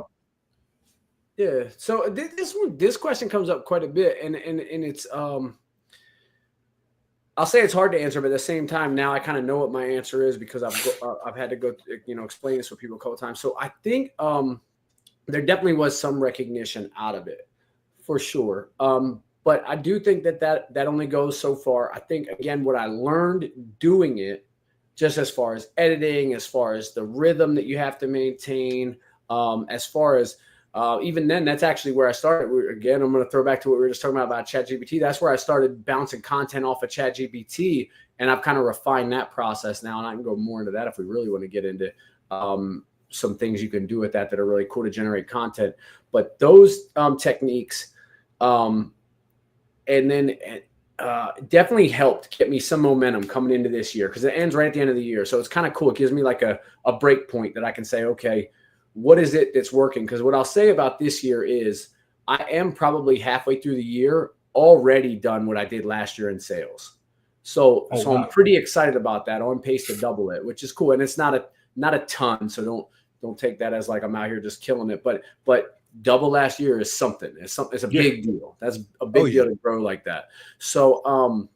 So this question comes up quite a bit, and it's I'll say it's hard to answer, but at the same time, now I kind of know what my answer is because I've had to go explain this with people a couple of times. So I think there definitely was some recognition out of it, for sure. But I do think that only goes so far. I think, again, what I learned doing it, just as far as editing, as far as the rhythm that you have to maintain, as far as even then, that's actually where I started. Again, I'm going to throw back to what we were just talking about ChatGPT. That's where I started bouncing content off of ChatGPT, and I've kind of refined that process now. And I can go more into that if we really want to get into some things you can do with that are really cool to generate content. But those techniques, and then definitely helped get me some momentum coming into this year, because it ends right at the end of the year. So it's kind of cool. It gives me like a break point that I can say, okay, what is it that's working? Because what I'll say about this year is I am probably halfway through the year already done what I did last year in sales. So I'm pretty excited about that. On pace to double it, which is cool. And it's not a ton. So don't take that as like I'm out here just killing it. But double last year is something. It's a big deal. That's a big deal to grow like that. So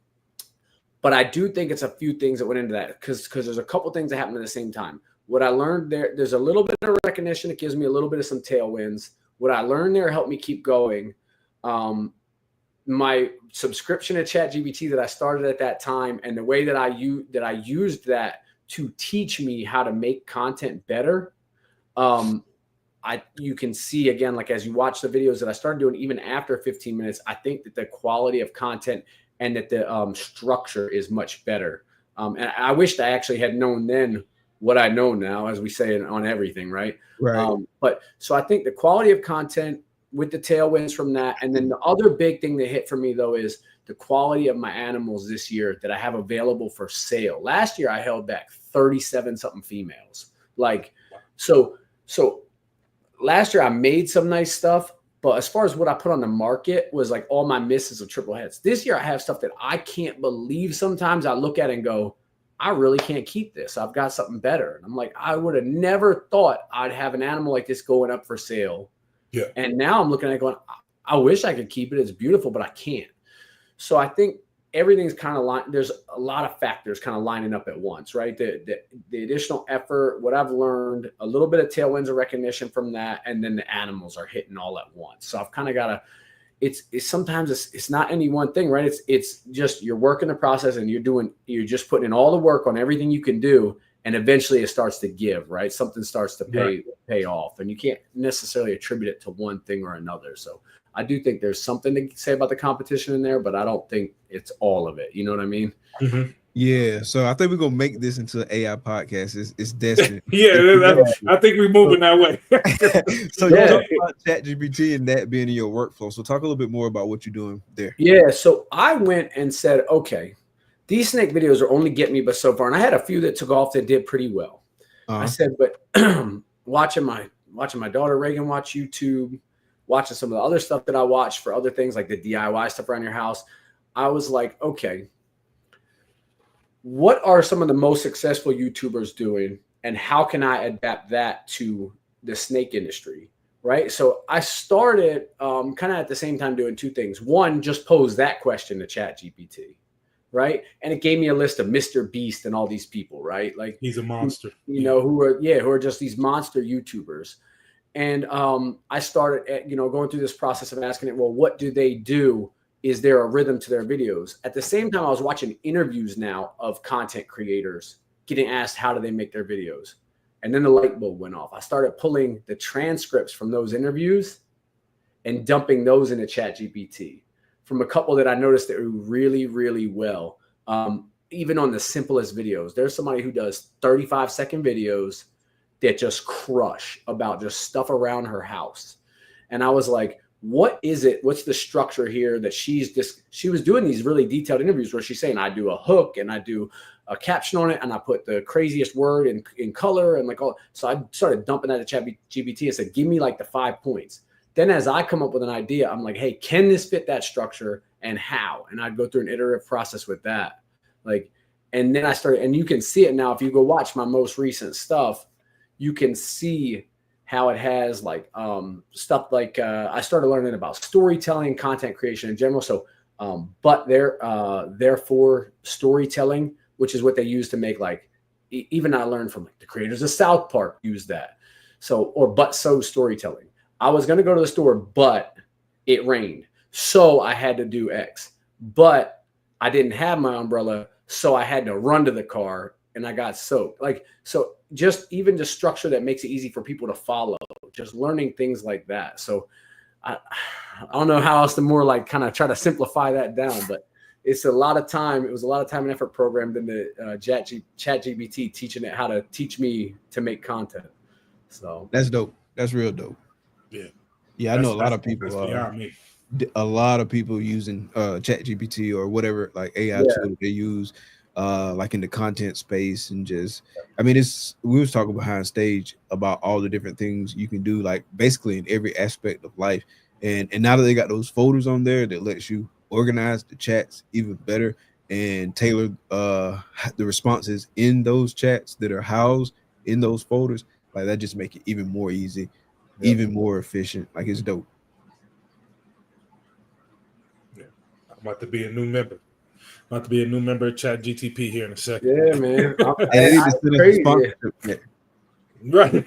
but I do think it's a few things that went into that, because there's a couple things that happened at the same time. What I learned there's a little bit of recognition. It gives me a little bit of some tailwinds. What I learned there helped me keep going. My subscription to ChatGPT that I started at that time, and the way that I used that to teach me how to make content better. You can see, again, like as you watch the videos that I started doing, even after 15 minutes, I think that the quality of content and that the structure is much better. And I wished I actually had known then what I know now, as we say on everything, right? Right. But so I think the quality of content with the tailwinds from that. And then the other big thing that hit for me, though, is the quality of my animals this year that I have available for sale. Last year, I held back 37 something females. So last year I made some nice stuff, but as far as what I put on the market was like all my misses of triple heads. This year I have stuff that I can't believe. Sometimes I look at it and go, I really can't keep this. I've got something better. And I'm like, I would have never thought I'd have an animal like this going up for sale. Yeah. And now I'm looking at it going, I wish I could keep it. It's beautiful, but I can't. So I think everything's kind of there's a lot of factors kind of lining up at once, right? The additional effort, what I've learned, a little bit of tailwinds of recognition from that, and then the animals are hitting all at once. So I've kind of got to, it's sometimes it's not any one thing, right? It's just you're working the process and you're just putting in all the work on everything you can do. and eventually it starts to give, right? Something starts to pay off, and you can't necessarily attribute it to one thing or another. So I do think there's something to say about the competition in there, but I don't think it's all of it. You know what I mean? Mm-hmm. Yeah, so I think we're gonna make this into an AI podcast. It's destined. I think we're moving that way. So you talk about ChatGPT and that being in your workflow. So talk a little bit more about what you're doing there. Yeah, so I went and said, okay, these snake videos are only getting me but so far, and I had a few that took off that did pretty well. I said, but watching my daughter Reagan watch YouTube, watching some of the other stuff that I watch for other things like the DIY stuff around your house, I was like, okay, what are some of the most successful YouTubers doing, and how can I adapt that to the snake industry, right? So I started kind of at the same time doing two things. One, just pose that question to ChatGPT, right? And it gave me a list of Mr. Beast and all these people, right? Like he's a monster, who are just these monster YouTubers. And I started going through this process of asking it, well, what do they do? Is there a rhythm to their videos? At the same time, I was watching interviews now of content creators getting asked, how do they make their videos? And then the light bulb went off. I started pulling the transcripts from those interviews and dumping those into ChatGPT from a couple that I noticed that were really, really well. Even on the simplest videos, there's somebody who does 35-second videos that just crush about just stuff around her house. And I was like, what is it? What's the structure here that she was doing these really detailed interviews where she's saying, I do a hook and I do a caption on it and I put the craziest word in color and like all. So I started dumping that to ChatGPT and said, give me like the 5 points. Then as I come up with an idea, I'm like, hey, can this fit that structure and how? And I'd go through an iterative process with that. And then I started, and you can see it now. If you go watch my most recent stuff, you can see how it has stuff like I started learning about storytelling, content creation in general. So, but therefore storytelling, which is what they use to make even I learned from the creators of South Park use that. So, so storytelling. I was going to go to the store, but it rained. So I had to do X, but I didn't have my umbrella. So I had to run to the car and I got soaked. So just even the structure that makes it easy for people to follow, just learning things like that. So I don't know how else to more kind of try to simplify that down, but it's a lot of time. It was a lot of time and effort programmed into ChatGPT teaching it how to teach me to make content. So that's dope. That's real dope. Yeah. I know a lot of people. A lot of people using ChatGPT or whatever AI tool they use. In the content space and we was talking behind stage about all the different things you can do basically in every aspect of life, and now that they got those folders on there that lets you organize the chats even better and tailor the responses in those chats that are housed in those folders, that just make it even more easy, even more efficient. It's dope. I'm about to be a new member. About to be a new member of ChatGTP here in a second. Yeah, man. Right.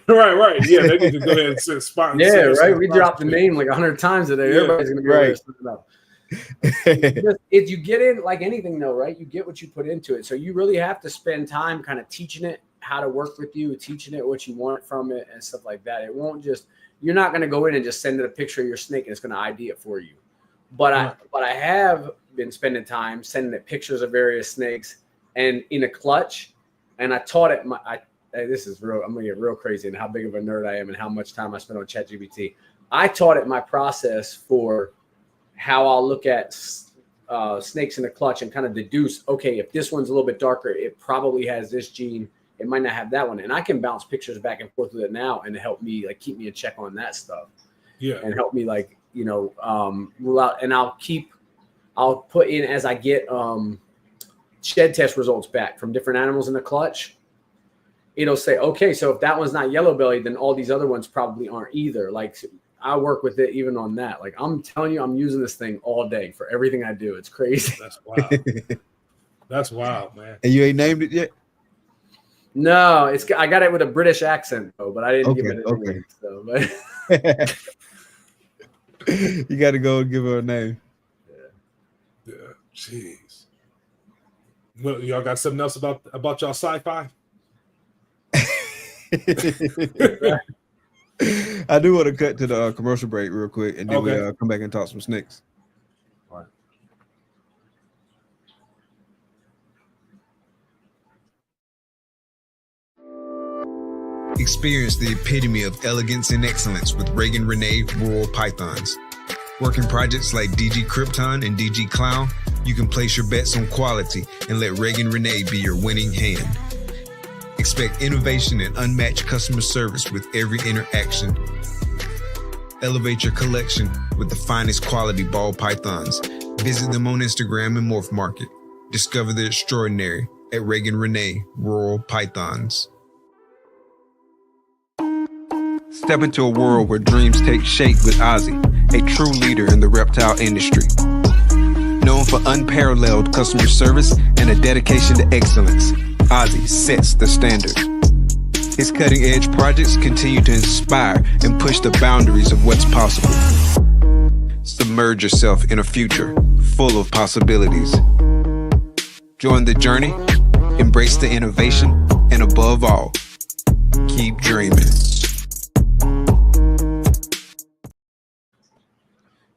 Yeah, they need to go ahead and send sponsors. Yeah, right. We dropped the name 100 times today. Yeah, everybody's gonna be right. If you get in anything though, right? You get what you put into it. So you really have to spend time kind of teaching it how to work with you, teaching it what you want from it and stuff like that. It won't you're not gonna go in and just send it a picture of your snake and it's gonna ID it for you. But I have been spending time sending it pictures of various snakes and in a clutch, and I taught it. This is real. I'm gonna get real crazy and how big of a nerd I am and how much time I spend on ChatGPT. I taught it my process for how I'll look at snakes in a clutch and kind of deduce. Okay, if this one's a little bit darker, it probably has this gene. It might not have that one, and I can bounce pictures back and forth with it now and help me keep me in check on that stuff. Yeah, and help me rule out, and I'll put in as I get shed test results back from different animals in the clutch. It'll say, okay, so if that one's not yellow belly, then all these other ones probably aren't either. I work with it even on that. I'm telling you, I'm using this thing all day for everything I do. It's crazy. That's wild. That's wild, man. And you ain't named it yet? No, I got it with a British accent though, but I didn't give it a name. So, but you got to go and give her a name. Yeah. Jeez. Well, y'all got something else about y'all sci-fi? I do want to cut to the commercial break real quick, and then we Okay. come back and talk some snakes. Experience the epitome of elegance and excellence with Reagan Renee Rural Pythons. Working projects like DG Krypton and DG Clown, you can place your bets on quality and let Reagan Renee be your winning hand. Expect innovation and unmatched customer service with every interaction. Elevate your collection with the finest quality ball pythons. Visit them on Instagram and Morph Market. Discover the extraordinary at Reagan Renee Rural Pythons. Step into a world where dreams take shape with Ozzy, a true leader in the reptile industry. Known for unparalleled customer service and a dedication to excellence, Ozzy sets the standard. His cutting-edge projects continue to inspire and push the boundaries of what's possible. Submerge yourself in a future full of possibilities. Join the journey, embrace the innovation, and above all, keep dreaming.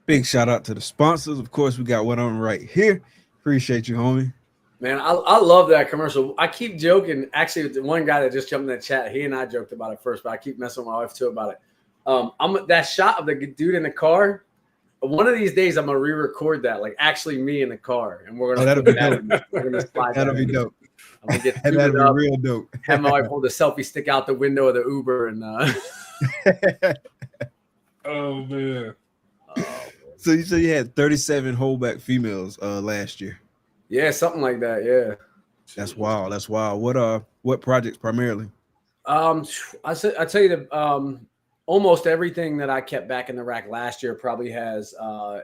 Big shout out to the sponsors. Of course, we got one on right here. Appreciate you, homie. Man, I love that commercial. I keep joking. Actually, the one guy that just jumped in the chat, he and I joked about it first, but I keep messing with my wife too about it. That shot of the dude in the car. One of these days, I'm gonna re-record that, like actually me in the car, and we're gonna. That'll be dope. We're gonna slide That'll be dope. I'm gonna get That'll be up, real dope. have my wife hold a selfie stick out the window of the Uber, and Oh man. So you said you had 37 holdback females last year. yeah, something like that. Yeah. That's wild. That's wild. What projects primarily? I tell you the almost everything that I kept back in the rack last year probably has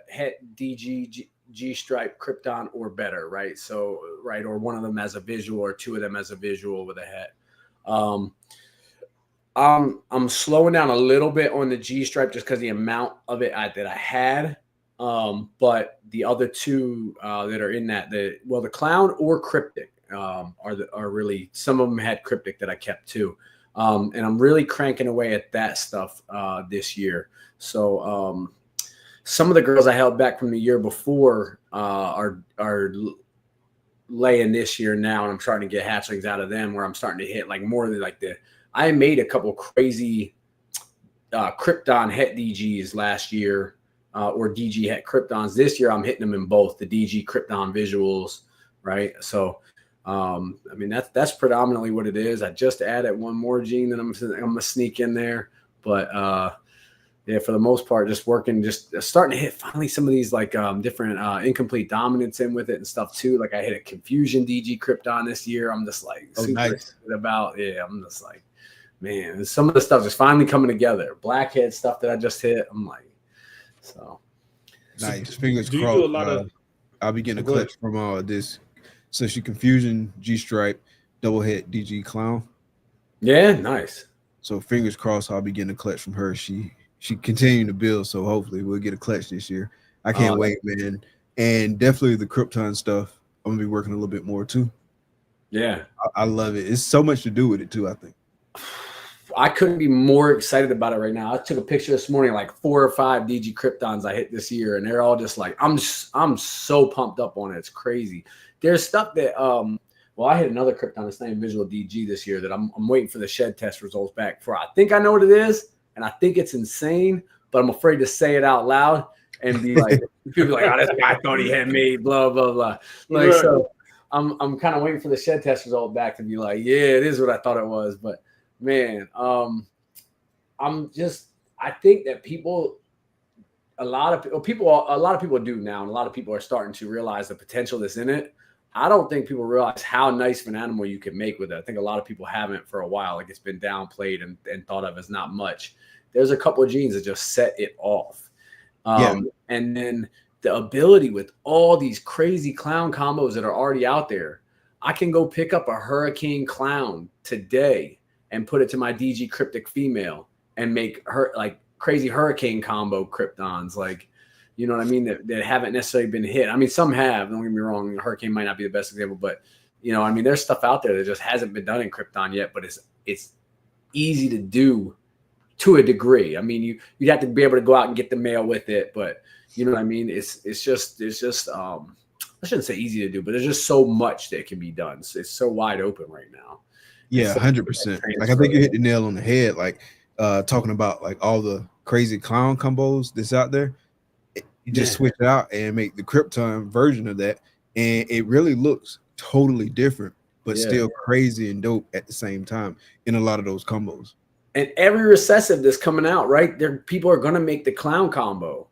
Het DG G stripe Krypton or better, right? So right, or one of them as a visual or two of them as a visual with a het. I'm slowing down a little bit on the G stripe just because the amount of it that I had. But the other two that are in that, the clown or cryptic are really, some of them had cryptic that I kept too. And I'm really cranking away at that stuff this year. So some of the girls I held back from the year before are laying this year now, and I'm starting to get hatchlings out of them where I'm starting to hit like more than like I made a couple crazy Krypton Het DGs last year. Or DG Het Kryptons. This year, I'm hitting them in both the DG Krypton visuals, right? So, I mean, that's predominantly what it is. I just added one more gene that I'm gonna sneak in there, but yeah, for the most part, just working, just starting to hit finally some of these like different incomplete dominance in with it and stuff too. Like I hit a Confusion DG Krypton this year. I'm just like super excited about. Yeah, I'm just like, man, some of the stuff is finally coming together. Blackhead stuff that I just hit. I'm like. So nice. Fingers do you crossed. do a lot of? I'll be getting a clutch from this. So she Confusion G stripe double het DG Clown. Yeah, nice. So fingers crossed, I'll be getting a clutch from her. She continuing to build, so hopefully we'll get a clutch this year. I can't wait, man. And definitely the Krypton stuff. I'm gonna be working a little bit more too. Yeah, I love it. It's so much to do with it too, I think. I couldn't be more excited about it right now. I took a picture this morning, like 4 or 5 DG Kryptons I hit this year, and they're all just like, I'm so pumped up on it. It's crazy. There's stuff that, well, I hit another Krypton. It's not even visual DG this year that I'm waiting for the shed test results back for. I think I know what it is, and I think it's insane, but I'm afraid to say it out loud and be like, people like, oh, this guy thought he had me, blah, blah, blah. Like, so I'm kind of waiting for the shed test result back to be like, yeah, it is what I thought it was, but man, I think that a lot of people do now, and a lot of people are starting to realize the potential that's in it. I don't think people realize how nice of an animal you can make with it. I think a lot of people haven't for a while. Like it's been downplayed and thought of as not much. There's a couple of genes that just set it off. And then the ability with all these crazy clown combos that are already out there, I can go pick up a Hurricane Clown today and put it to my DG Cryptic female and make her like crazy Hurricane combo Kryptons, like, you know what I mean, that haven't necessarily been hit. I mean, some have, don't get me wrong, Hurricane might not be the best example, but, you know, I mean, there's stuff out there that just hasn't been done in Krypton yet, but it's easy to do to a degree. I mean, you'd have to be able to go out and get the mail with it, but you know what I mean? It's just I shouldn't say easy to do, but there's just so much that can be done. So it's so wide open right now. Yeah, so 100%. Like I think you hit the nail on the head. Like talking about like all the crazy clown combos that's out there. You just switch it out and make the Krypton version of that, and it really looks totally different, but still crazy and dope at the same time in a lot of those combos. And every recessive that's coming out, right? People are gonna make the clown combo.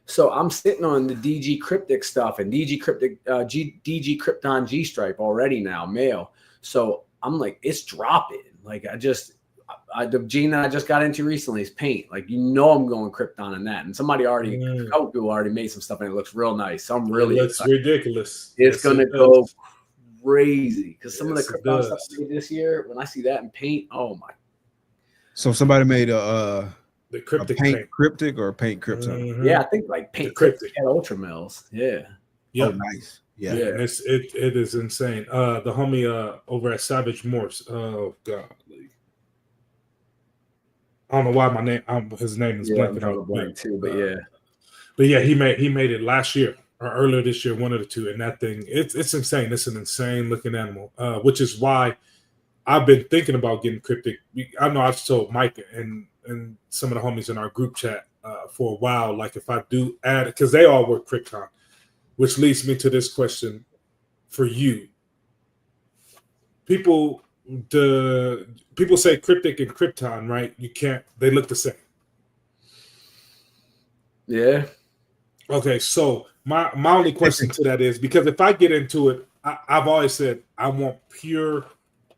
So I'm sitting on the DG Cryptic stuff and DG DG Krypton G Stripe already now, male. So I'm like, it's dropping. Like the gene that I just got into recently is paint. Like, you know, I'm going Krypton in that. And somebody already, a couple people already made some stuff and it looks real nice. So I'm really excited. Ridiculous. It's gonna go crazy because some of the Krypton stuff I made this year, when I see that in paint, oh my. So somebody made the cryptic paint cryptic or paint Krypton. Yeah, I think like paint cryptic at Ultra Mills. Yeah. Oh, nice. Yeah. It is insane. The homie over at Savage Morse. Oh god. I don't know why his name is blanking out blank too, but he made it last year or earlier this year, one of the two, and that thing it's insane. It's an insane looking animal, which is why I've been thinking about getting cryptic. I know I've told Mike and some of the homies in our group chat for a while, like if I do add, because they all work Krypton, which leads me to this question for you. People say cryptic and Krypton, right? They look the same. Yeah. Okay, so my only question to that is, because if I get into it, I've always said I want pure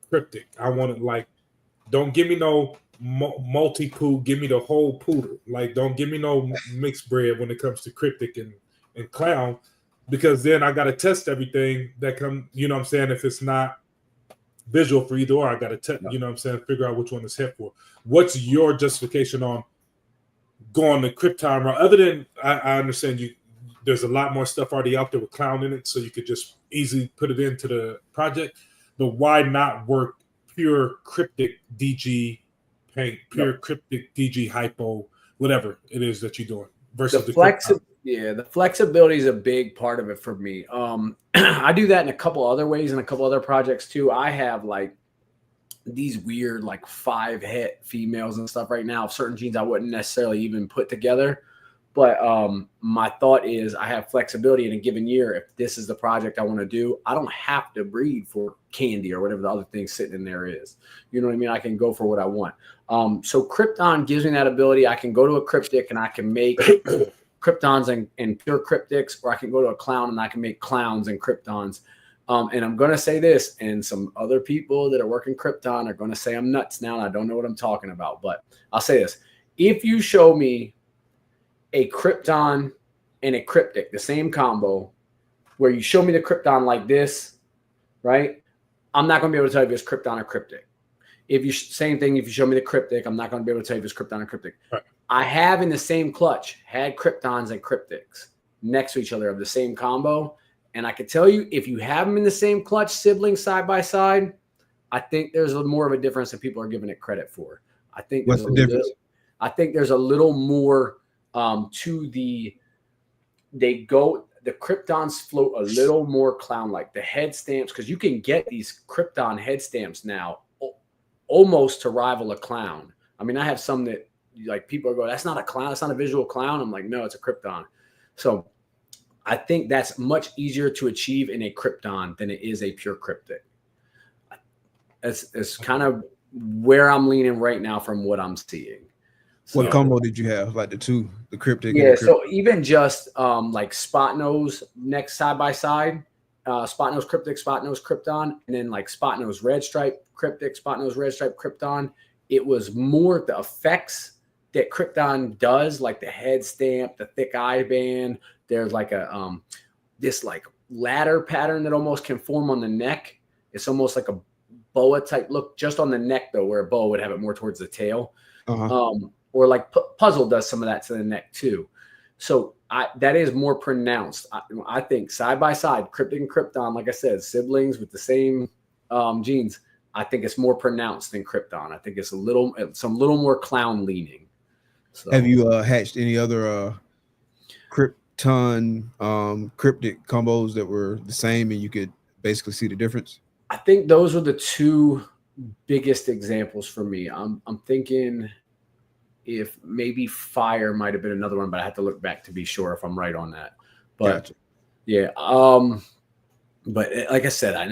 cryptic. I want it like, don't give me no multi-poo, give me the whole poodle. Like, don't give me no mixed breed when it comes to cryptic and clown, because then I got to test everything that come, you know what I'm saying? If it's not visual for either or, I got to you know what I'm saying, figure out which one is hip for. What's your justification on going the Krypton route? Other than I understand there's a lot more stuff already out there with clown in it, so you could just easily put it into the project. But why not work pure cryptic DG paint, pure cryptic DG hypo, whatever it is that you're doing versus the flexibility is a big part of it for me. I do that in a couple other ways and a couple other projects too. I have like these weird like 5 het females and stuff right now of certain genes I wouldn't necessarily even put together. But my thought is I have flexibility in a given year. If this is the project I want to do, I don't have to breed for candy or whatever the other thing sitting in there is. You know what I mean? I can go for what I want. So Krypton gives me that ability. I can go to a cryptic and I can make Kryptons and pure cryptics, or I can go to a clown and I can make clowns and Kryptons. And I'm going to say this, and some other people that are working Krypton are going to say I'm nuts now, and I don't know what I'm talking about. But I'll say this. If you show me a Krypton and a cryptic, the same combo, where you show me the Krypton like this, right? I'm not going to be able to tell you if it's Krypton or cryptic. Same thing, if you show me the cryptic, I'm not going to be able to tell you if it's Krypton or cryptic. Right. I have in the same clutch had Kryptons and cryptics next to each other of the same combo. And I can tell you, if you have them in the same clutch, siblings side by side, I think there's more of a difference than people are giving it credit for. I think what's the difference? I think there's a little more to the Kryptons float a little more clown-like. The head stamps, because you can get these Krypton head stamps now almost to rival a clown. I mean, I have some that like people are going, that's not a clown, that's not a visual clown. I'm like, no, it's a Krypton. So I think that's much easier to achieve in a Krypton than it is a pure cryptic. It's kind of where I'm leaning right now from what I'm seeing. So, what combo did you have? Like the cryptic? Yeah, so even just like spot nose next side by side, spot nose cryptic, spot nose Krypton, and then like spot nose red stripe cryptic, spot nose red stripe Krypton. It was more the effects that Krypton does, like the head stamp, the thick eye band. There's like a this like ladder pattern that almost can form on the neck. It's almost like a boa type look just on the neck though, where a boa would have it more towards the tail. Or like Puzzle does some of that to the neck too. So that is more pronounced. I think side by side, cryptic and Krypton, like I said, siblings with the same genes. I think it's more pronounced than Krypton. I think it's a little more clown leaning. So, Have you hatched any other Krypton cryptic combos that were the same and you could basically see the difference? I think those are the two biggest examples for me. I'm thinking if maybe Fire might have been another one, but I have to look back to be sure if I'm right on that. But Gotcha. yeah, but like I said, I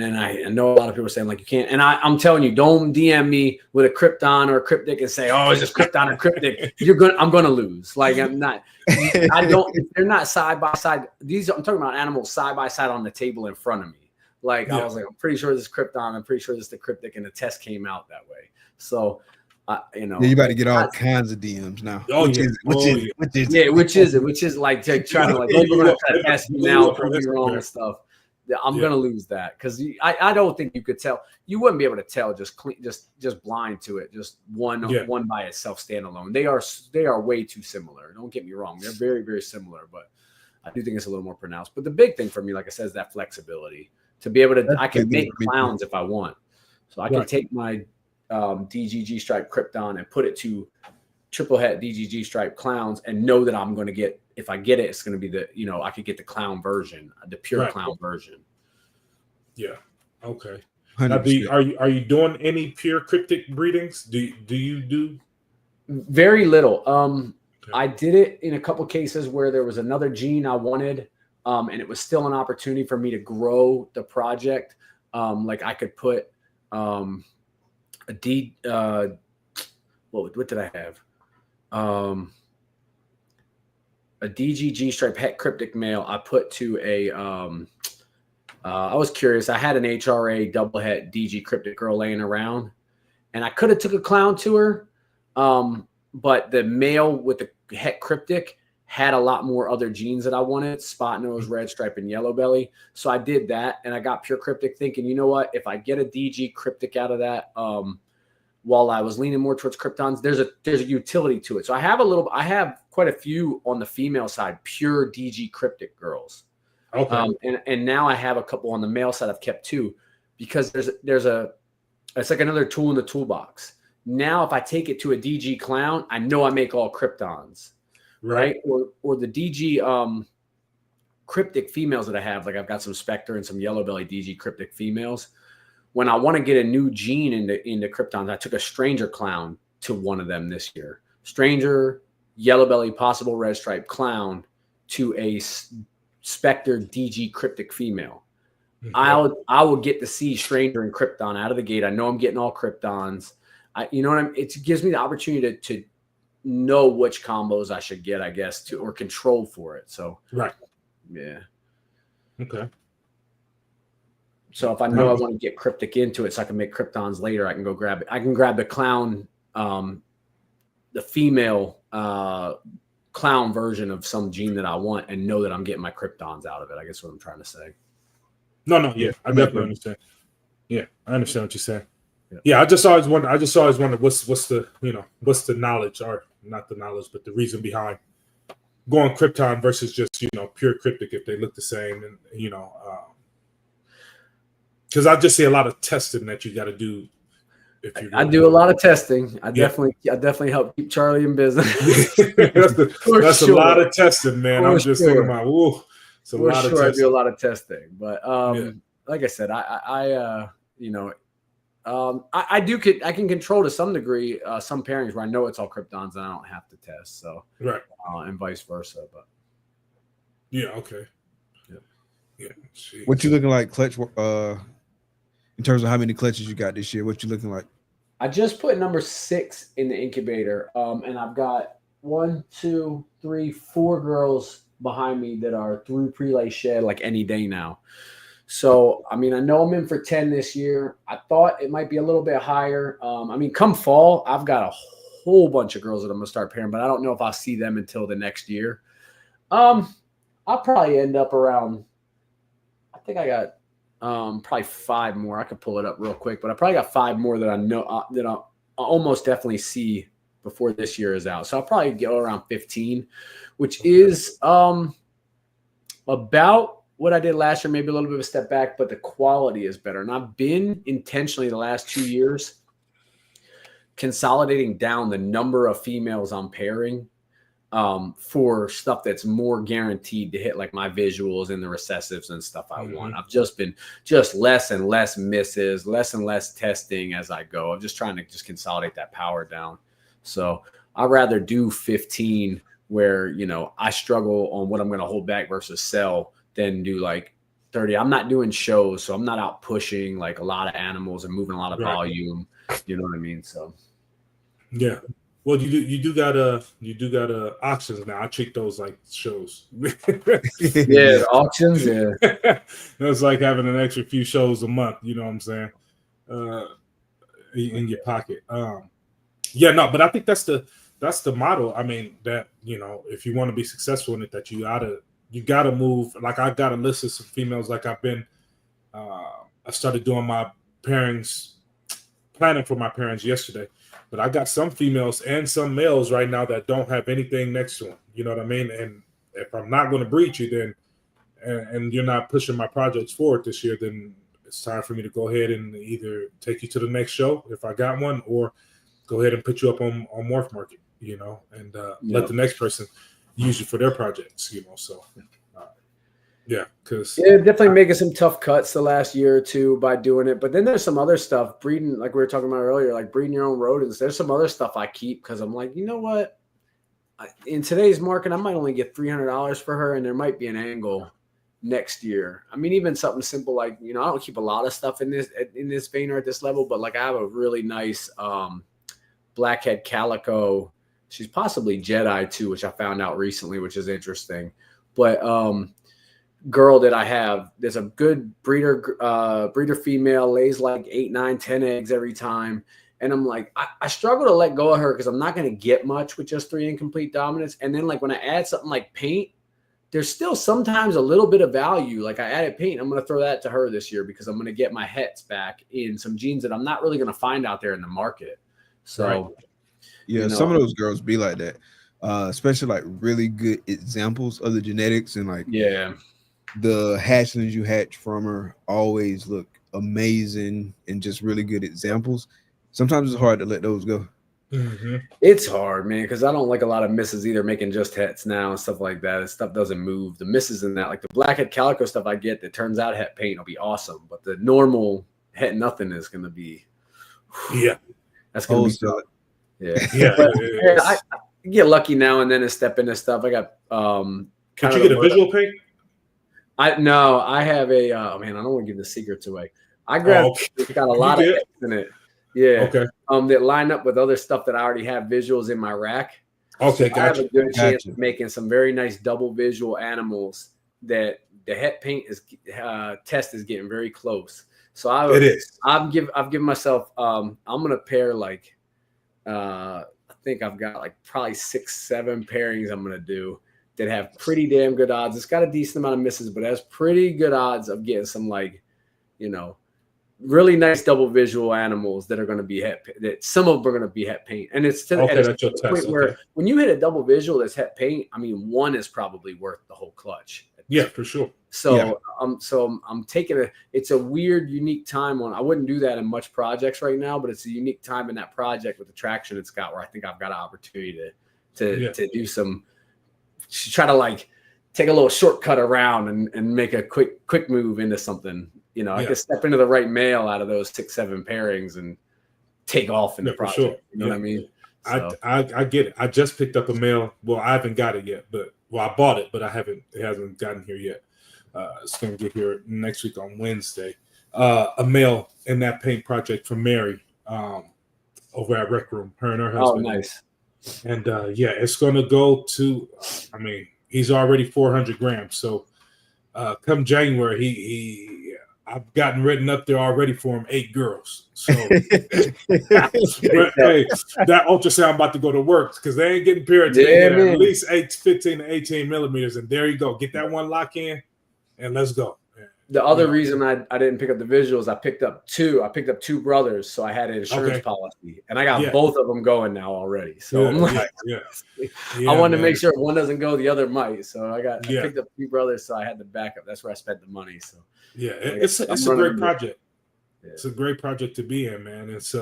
know a lot of people are saying like you can't, and I'm telling you, don't DM me with a Krypton or a cryptic and say, oh, is this Krypton or cryptic? I'm gonna lose. Like I'm not. I don't. If they're not side by side. I'm talking about animals side by side on the table in front of me. Like I was like, I'm pretty sure this is Krypton. I'm pretty sure this is the cryptic, and the test came out that way. So, you know, Yeah, you about to get all kinds of DMs now. Oh, Which yeah. is it? Which is it? yeah, which is it? Which is like trying to like, oh, you're gonna try to test me now, prove me wrong and stuff. I'm gonna lose that because I don't think you could tell. You wouldn't be able to tell just blind to it, just one by itself standalone. They are way too similar. Don't get me wrong; they're very, very similar, but I do think it's a little more pronounced. But the big thing for me, like I said, is that flexibility to be able to. I can make clowns if I want, so I can take my DGG stripe Krypton and put it to triple het DGG stripe clowns and know that I'm going to get, if I get it, it's going to be I could get the clown version, the pure clown version. Yeah. Okay. 100%. Are you doing any pure cryptic breedings? Do you do? Very little. I did it in a couple cases where there was another gene I wanted, and it was still an opportunity for me to grow the project. Like I could put what did I have? A DGG stripe het cryptic male I put to a I was curious. I had an HRA double het DG cryptic girl laying around, and I could have took a clown to her, but the male with the het cryptic had a lot more other genes that I wanted: spot nose, red stripe, and yellow belly. So I did that, and I got pure cryptic, thinking, you know what? If I get a DG cryptic out of that, while I was leaning more towards Kryptons, there's a utility to it. So I have quite a few on the female side, pure DG cryptic girls. Okay. And now I have a couple on the male side I've kept too, because it's like another tool in the toolbox. Now, if I take it to a DG clown, I know I make all Kryptons, right? Or the DG cryptic females that I have, like I've got some Spectre and some yellow belly DG cryptic females. When I want to get a new gene into Kryptons, I took a Stranger clown to one of them this year. Stranger, yellow belly, possible red stripe clown to a Spectre DG cryptic female. Mm-hmm. I will get to see Stranger and Krypton out of the gate. I know I'm getting all Kryptons. You know what I mean? It gives me the opportunity to know which combos I should get, I guess, or control for it. So yeah. Okay. So if I know I want to get cryptic into it so I can make Kryptons later, I can go grab it. I can grab the clown, the female clown version of some gene that I want and know that I'm getting my Kryptons out of it. I guess what I'm trying to say. No, yeah. I definitely understand. Yeah, I understand what you're saying. Yeah, I just always wonder what's the knowledge, or not the knowledge, but the reason behind going Krypton versus just, pure cryptic, if they look the same, and because I just see a lot of testing that you got to do. I do a lot of testing. I definitely help keep Charlie in business. that's a lot of testing, man. I'm just thinking about, it's a lot of testing. I do a lot of testing, but like I said, I can control to some degree some pairings where I know it's all Kryptons and I don't have to test. So and vice versa. But okay. Yeah. What you looking like, clutch? In terms of how many clutches you got this year, what you looking like? I just put number 6 in the incubator, and I've got 1, 2, 3, 4 girls behind me that are through prelay shed like any day now. So, I mean, I know I'm in for 10 this year. I thought it might be a little bit higher. I mean, come fall, I've got a whole bunch of girls that I'm going to start pairing, but I don't know if I'll see them until the next year. I'll probably end up around, I think I got probably 5 more. I could pull it up real quick, but I probably got 5 more that I know that I'll almost definitely see before this year is out. So I'll probably go around 15, which is about what I did last year, maybe a little bit of a step back, but the quality is better. And I've been intentionally the last 2 years consolidating down the number of females I'm pairing for stuff that's more guaranteed to hit, like my visuals and the recessives and stuff I want. I've just been less and less misses, less and less testing as I go. I'm just trying to just consolidate that power down. So I'd rather do 15 where, you know, I struggle on what I'm going to hold back versus sell than do like 30. I'm not doing shows, so I'm not out pushing like a lot of animals and moving a lot of volume. You know what I mean? So yeah. Well, you do got auctions now. I treat those like shows. Yeah, the auctions. Yeah, it's like having an extra few shows a month. You know what I'm saying? In your pocket. Yeah, no, but I think that's the model. I mean, that, you know, if you want to be successful in it, that you gotta move. Like I got a list of some females. Like I've been, I started doing my pairings, planning for my pairings yesterday. But I got some females and some males right now that don't have anything next to them. You know what I mean? And if I'm not going to breed you, then and you're not pushing my projects forward this year, then it's time for me to go ahead and either take you to the next show if I got one, or go ahead and put you up on Morph Market, you know, and let the next person use you for their projects, you know. So yeah, because definitely making some tough cuts the last year or two by doing it. But then there's some other stuff, breeding, like we were talking about earlier, like breeding your own rodents. There's some other stuff I keep because I'm like, you know what? In today's market, I might only get $300 for her, and there might be an angle next year. I mean, even something simple like, you know, I don't keep a lot of stuff in this vein or at this level, but like I have a really nice blackhead calico. She's possibly Jedi too, which I found out recently, which is interesting. But girl that I have, there's a good breeder female, lays like 8, 9, 10 eggs every time. And I'm like, I struggle to let go of her because I'm not going to get much with just 3 incomplete dominants. And then like when I add something like paint, there's still sometimes a little bit of value. Like I added paint, I'm going to throw that to her this year because I'm going to get my hets back in some genes that I'm not really going to find out there in the market. So yeah, you know, some of those girls be like that, especially like really good examples of the genetics, and like the hatchlings you hatch from her always look amazing and just really good examples. Sometimes it's hard to let those go. It's hard, man, because I don't like a lot of misses either, making just hets now and stuff like that. Stuff doesn't move. The misses in that, like the blackhead calico stuff I get that turns out het paint will be awesome, but the normal het nothing is going to be, that's going to be tough. But, I get lucky now and then to step into stuff. I got Could you get a visual paint? I have a man, I don't want to give the secrets away. I grabbed it's got a lot of hets in it. Yeah. Okay. That line up with other stuff that I already have visuals in my rack. Okay, so I have a good chance of making some very nice double visual animals that the het paint is test is getting very close. So I've given myself I'm gonna pair like I think I've got like probably 6, 7 pairings I'm gonna do that have pretty damn good odds. It's got a decent amount of misses, but it has pretty good odds of getting some, like, you know, really nice double visual animals that are going to be that some of them are going to be het paint. And it's to the point where when you hit a double visual that's het paint, I mean, one is probably worth the whole clutch. Yeah, for sure. So I'm taking it's a weird, unique time I wouldn't do that in much projects right now, but it's a unique time in that project with the traction it's got where I think I've got an opportunity to do some, try to like take a little shortcut around and make a quick move into something. You know, I could step into the right male out of those 6, 7 pairings and take off in the project. Sure. You know what I mean? So. I get it. I just picked up a male. Well, I haven't got it yet, but I bought it, but it hasn't gotten here yet. It's going to get here next week on Wednesday. A male in that paint project from Mary over at Rec Room, her and her husband. Oh, nice. And it's going to go to, I mean, he's already 400 grams. So come January, I've gotten written up there already for him 8 girls. So hey, that ultrasound about to go to work because they ain't getting paired today. At least 15 to 18 millimeters. And there you go. Get that one lock in and let's go. The other reason I didn't pick up the visuals, I picked up two brothers, so I had an insurance policy, and I got both of them going now already. So I'm like, I wanted to make sure if one doesn't go, the other might. So I picked up 2 brothers, so I had the backup. That's where I spent the money. So it's a great project. Yeah. It's a great project to be in, man. It's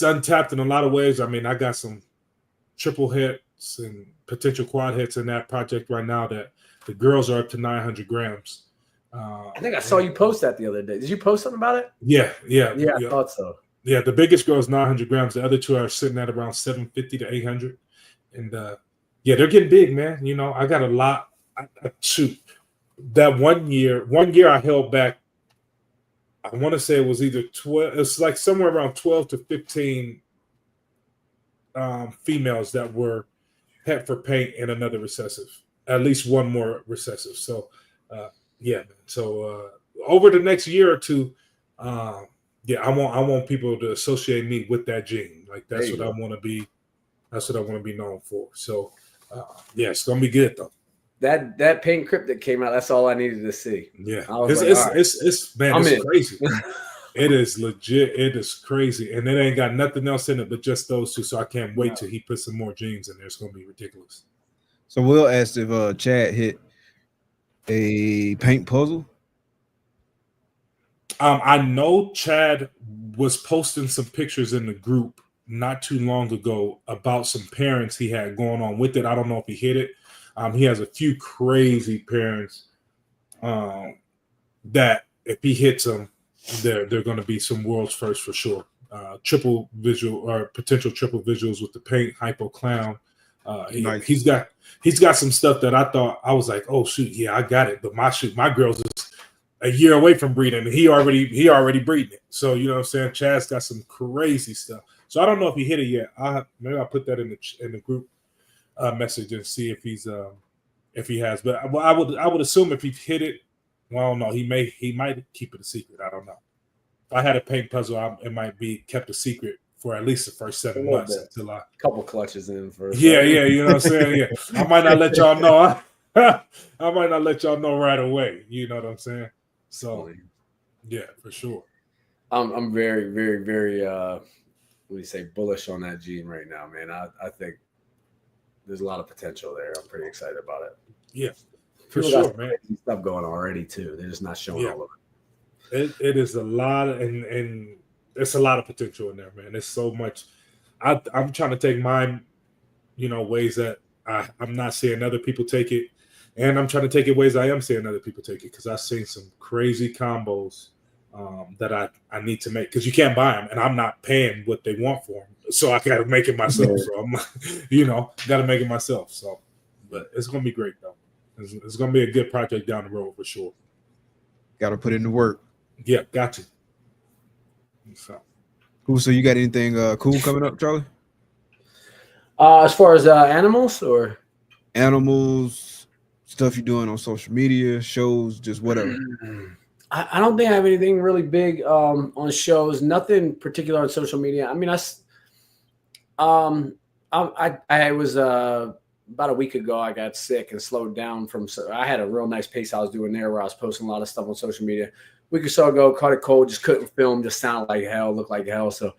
untapped in a lot of ways. I mean, I got some triple hits and potential quad hits in that project right now that the girls are up to 900 grams. I think I saw you post that the other day. Did you post something about it? Yeah. I thought so. Yeah, the biggest girl is 900 grams. The other 2 are sitting at around 750 to 800. And they're getting big, man. You know, I got a lot. Shoot, that one year I held back. I want to say it was either 12. It's like somewhere around 12 to 15 females that were het for paint and another recessive. At least one more recessive. So, over the next year or 2, I want people to associate me with that gene. Like that's what I want to be. That's what I want to be known for. So, it's gonna be good though. That paint cryptic came out. That's all I needed to see. Yeah, it's crazy. It is legit. It is crazy, and it ain't got nothing else in it but just those 2. So I can't wait till he puts some more genes in there. It's gonna be ridiculous. So Will asked if Chad hit a paint puzzle. I know Chad was posting some pictures in the group not too long ago about some parents he had going on with it. I don't know if he hit it. He has a few crazy parents that if he hits them, they're going to be some world's first for sure. Triple visual or potential triple visuals with the paint hypo clown. Nice. He's got some stuff that I thought I was like, oh shoot, yeah, I got it. But my girls is a year away from breeding, and he already breeding it. So you know what I'm saying. Chad's got some crazy stuff. So I don't know if he hit it yet. Maybe I'll put that in the group message and see if he has. But I would assume if he hit it, well, I don't know. He might keep it a secret. I don't know. If I had a paint puzzle, it might be kept a secret for at least the first 7 months until I couple clutches in first. Yeah, you know what I'm saying. Yeah, I might not let y'all know. I might not let y'all know right away. You know what I'm saying. So, yeah, for sure. I'm very, very, very bullish on that gene right now, man. I think there's a lot of potential there. I'm pretty excited about it. Yeah, for sure, man. Stuff going already too. They're just not showing all of it. It is a lot, and it's a lot of potential in there, man. There's so much. I'm trying to take mine, ways that I'm not seeing other people take it, and I'm trying to take it ways I am seeing other people take it because I've seen some crazy combos that I need to make because you can't buy them, and I'm not paying what they want for them, so I got to make it myself. So I'm, got to make it myself. So, but it's gonna be great though. It's gonna be a good project down the road for sure. Got to put in the work. Yeah, got to. So, cool. So you got anything cool coming up, Charlie? As far as animals or animals, stuff you're doing on social media, shows, just whatever. I don't think I have anything really big on shows. Nothing particular on social media. I mean, I was about a week ago. I got sick and slowed down from. I had a real nice pace I was doing there, where I was posting a lot of stuff on social media. A week or so ago, caught a cold, just couldn't film, just sounded like hell, looked like hell. So,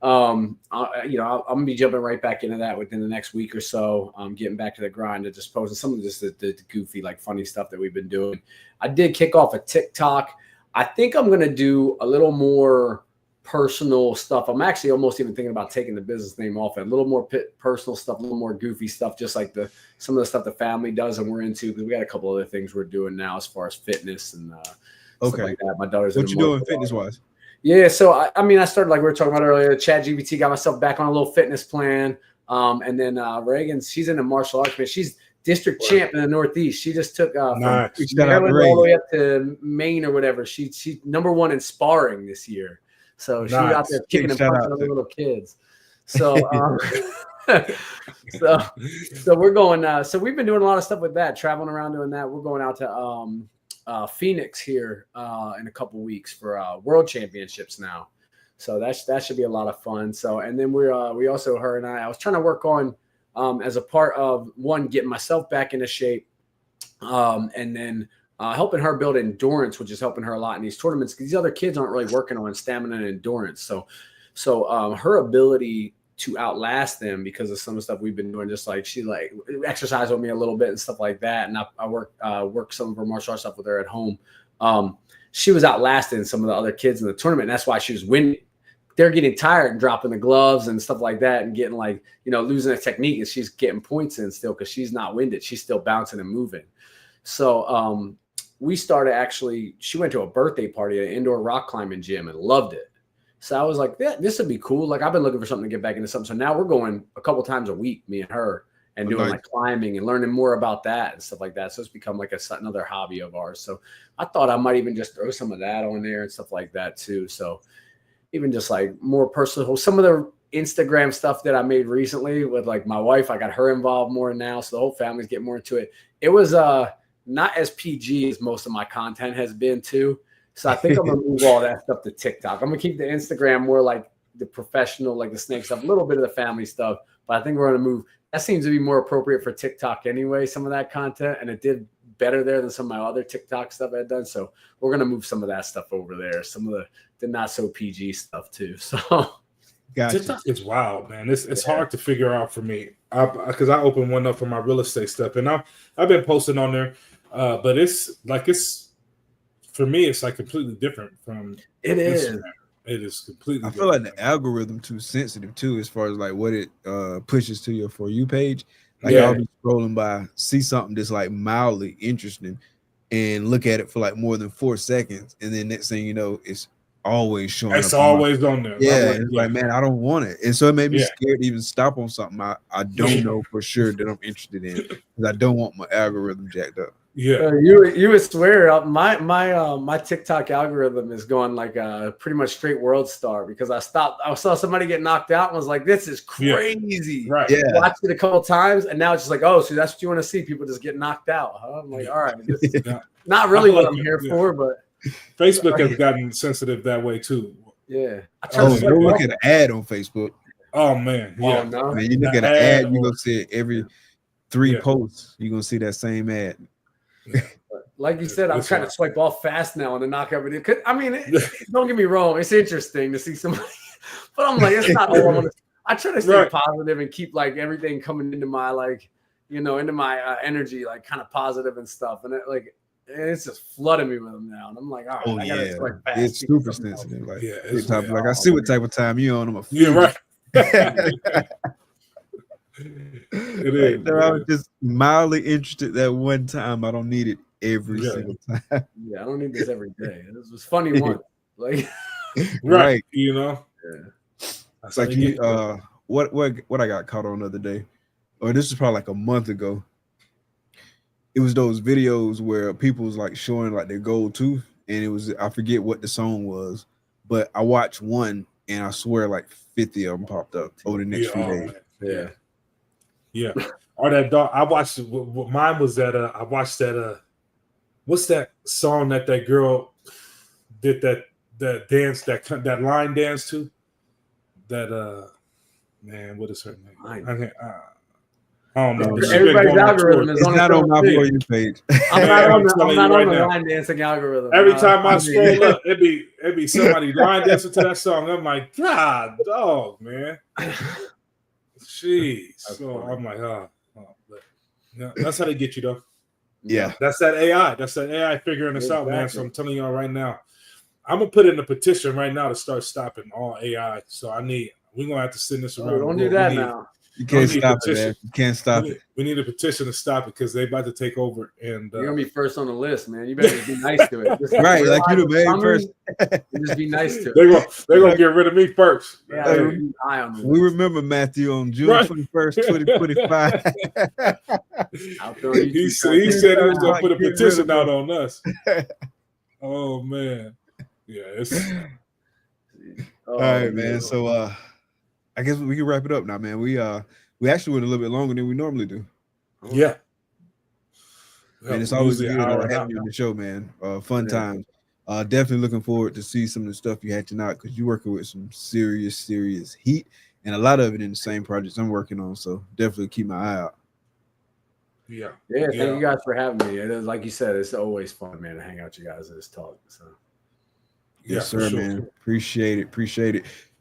I'm gonna be jumping right back into that within the next week or so. Getting back to the grind of just posting some of just the goofy, like funny stuff that we've been doing. I did kick off a TikTok. I think I'm gonna do a little more personal stuff. I'm actually almost even thinking about taking the business name off it. A little more personal stuff, a little more goofy stuff, just like some of the stuff the family does and we're into, because we got a couple other things we're doing now as far as fitness and stuff like that. My daughter's what you doing fitness wise? Yeah, so I started, like we were talking about earlier, ChatGPT, got myself back on a little fitness plan. And then Reagan, she's into martial arts, man. She's district champ in the Northeast. She just took from Maryland all the way up to Maine or whatever. She #1 in sparring this year. So she's out there kicking and punching other little kids. So so we're going. So we've been doing a lot of stuff with that, traveling around doing that. We're going out to Phoenix here in a couple weeks for World Championships now. So that should be a lot of fun. So, and then we also, her and I was trying to work on as a part of one, getting myself back into shape, and then helping her build endurance, which is helping her a lot in these tournaments. These other kids aren't really working on stamina and endurance. So her ability to outlast them because of some of the stuff we've been doing, just like she like exercised with me a little bit and stuff like that. And I work some of her martial arts stuff with her at home. She was outlasting some of the other kids in the tournament. And that's why she was winning. They're getting tired and dropping the gloves and stuff like that and getting like, losing a technique, and she's getting points in still because she's not winded. She's still bouncing and moving. So we started she went to a birthday party at an indoor rock climbing gym and loved it. So I was like, this would be cool. Like I've been looking for something to get back into something. So now we're going a couple times a week, me and her, and doing like climbing and learning more about that and stuff like that. So it's become like another hobby of ours. So I thought I might even just throw some of that on there and stuff like that too. So even just like more personal, some of the Instagram stuff that I made recently with like my wife, I got her involved more now. So the whole family's getting more into it. It was not as PG as most of my content has been too. So I think I'm going to move all that stuff to TikTok. I'm going to keep the Instagram more like the professional, like the snake stuff, a little bit of the family stuff. But I think we're going to move. That seems to be more appropriate for TikTok anyway, some of that content. And it did better there than some of my other TikTok stuff I've done. So we're going to move some of that stuff over there. Some of the not so PG stuff too. So Gotcha. TikTok is wild, man. It's hard to figure out for me because I opened one up for my real estate stuff, and I've been posting on there, but it's for me, it's like completely different from it is. Instagram. It is completely. I feel like the algorithm too sensitive too, as far as like what it pushes to your For You page. Like I'll be scrolling by, see something that's like mildly interesting, and look at it for like more than 4 seconds, and then next thing you know, it's always showing. It's always on there. Yeah, it's like, man, I don't want it, and so it made me scared to even stop on something I don't know for sure that I'm interested in, because I don't want my algorithm jacked up. Yeah, you would swear my TikTok algorithm is going like a pretty much straight world star because I saw somebody get knocked out and was like, this is crazy. Right. Yeah. Watched it a couple times and now it's just like, oh, so that's what you want to see, people just get knocked out, huh? I'm like, all right, this is not really what I'm here for, but Facebook has gotten sensitive that way too. Yeah. Oh, don't look at an ad on Facebook. Oh man, yeah. Oh, no. Man, you look at an ad, you're gonna see it every 3 posts. You're gonna see that same ad. Yeah. Like you said, I'm trying to swipe off fast now and to knock everything. I mean, don't get me wrong, it's interesting to see somebody, but I'm like, it's not all I want to. I try to stay positive and keep like everything coming into my into my energy, like kind of positive and stuff. And it's just flooding me with them now. And I'm like, all right, I gotta swipe fast. It's super sensitive. Like, it's like I see what type of time you're on. I'm a right. It is. I was just mildly interested that one time. I don't need it every single time. Yeah, I don't need this every day. This was funny once. Like right. You know? Yeah. It's like what I got caught on the other day. Or this is probably like a month ago. It was those videos where people was like showing like their gold tooth, and it was, I forget what the song was, but I watched one and I swear like 50 of them popped up over the next few days. Yeah. Yeah. Or that dog. I watched mine was that I watched that what's that song that girl did that dance that line dance to? That man, what is her name? I don't know. Everybody's algorithm is not on my For You page. I'm not on the line dancing algorithm. Every time I scroll up, it'd be somebody line dancing to that song. I'm like, God, dog, man. Jeez. So I'm like, but that's how they get you though. Yeah. That's that AI. That's that AI figuring us out, man. So I'm telling y'all right now, I'm gonna put in a petition right now to start stopping all AI. So we're gonna have to send this around. Don't do that now. You can't stop it, man. You can't stop it. We need a petition to stop it because they're about to take over. And you're gonna be first on the list, man. You better just be nice to it. Right, like you the main person. Just be nice to it. They're gonna get rid of me first. Yeah, we remember Matthew on June 21st, 2025. He said he was gonna put a petition out on us. Oh man, yeah. All right, man. So I guess we can wrap it up now, man. We actually went a little bit longer than we normally do. Yeah. And it's always good to have you on the show, man. Fun times. Definitely looking forward to see some of the stuff you had tonight because you're working with some serious heat and a lot of it in the same projects I'm working on. So definitely keep my eye out. Yeah, thank you guys for having me. It is, like you said, it's always fun, man, to hang out with you guys and just talk. So yes, sir, man. Appreciate it.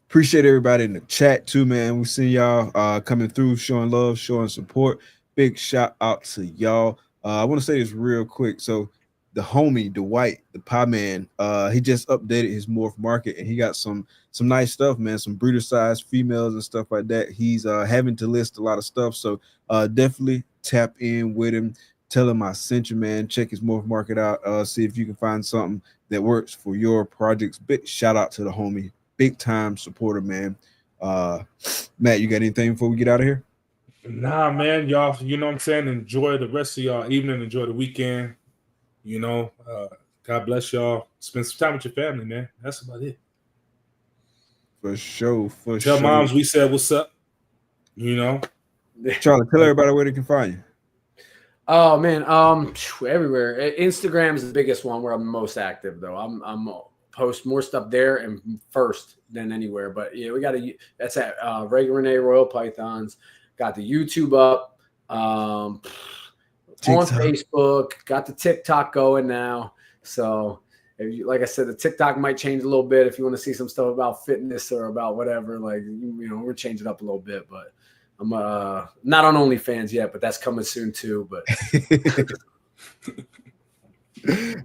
Appreciate everybody in the chat too, man. We see y'all coming through, showing love, showing support. Big shout out to y'all. I want to say this real quick. So the homie Dwight, the pie man, he just updated his morph market, and he got some nice stuff, man. Some breeder size females and stuff like that. He's having to list a lot of stuff, so definitely tap in with him. Tell him I sent you, man. Check his morph market out. See if you can find something that works for your projects. Big shout out to the homie, big time supporter, man. Matt, you got anything before we get out of here? Nah, man, y'all, you know what I'm saying? Enjoy the rest of y'all evening. Enjoy the weekend. You know, God bless y'all. Spend some time with your family, man. That's about it. For sure. Tell moms we said what's up. You know, Charlie, tell everybody where they can find you. Oh man, everywhere. Instagram is the biggest one where I'm most active, though. I'm post more stuff there and first than anywhere. But yeah, we got that's at Reagan Renee Royal Pythons. Got the YouTube up. On Facebook, got the TikTok going now. So, like I said, the TikTok might change a little bit if you want to see some stuff about fitness or about whatever. Like, you know, we're changing up a little bit, but I'm not on OnlyFans yet, but that's coming soon too. But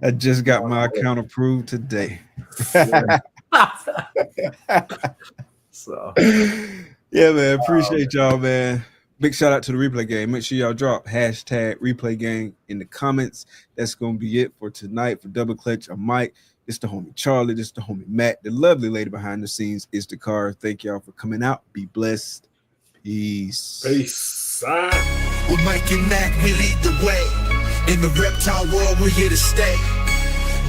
I just got my account approved today. So, yeah, man, appreciate y'all, man. Big shout out to the replay game. Make sure y'all drop hashtag replay game in the comments. That's going to be it for tonight. For Double Clutch, I'm Mike. It's the homie Charlie. This is the homie Matt. The lovely lady behind the scenes is the car. Thank y'all for coming out. Be blessed. Peace. Peace. With Mike and Mac, we lead the way. In the reptile world, we're here to stay.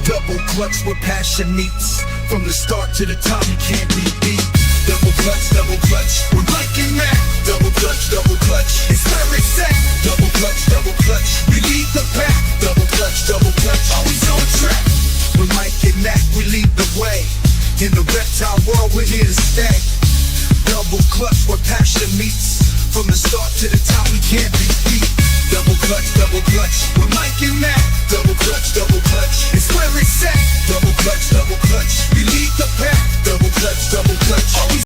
Double clutch where passion meets. From the start to the top, you can't be beat. Double clutch, with Mike and Mac. Double clutch, it's where it's at. Double clutch, we lead the pack. Double clutch, always on track. With Mike and Mac, we lead the way. In the reptile world, we're here to stay. Double clutch where passion meets. From the start to the top, we can't be beat. Double clutch, with Mike and Mac. Double clutch, it's where it's at. Double clutch,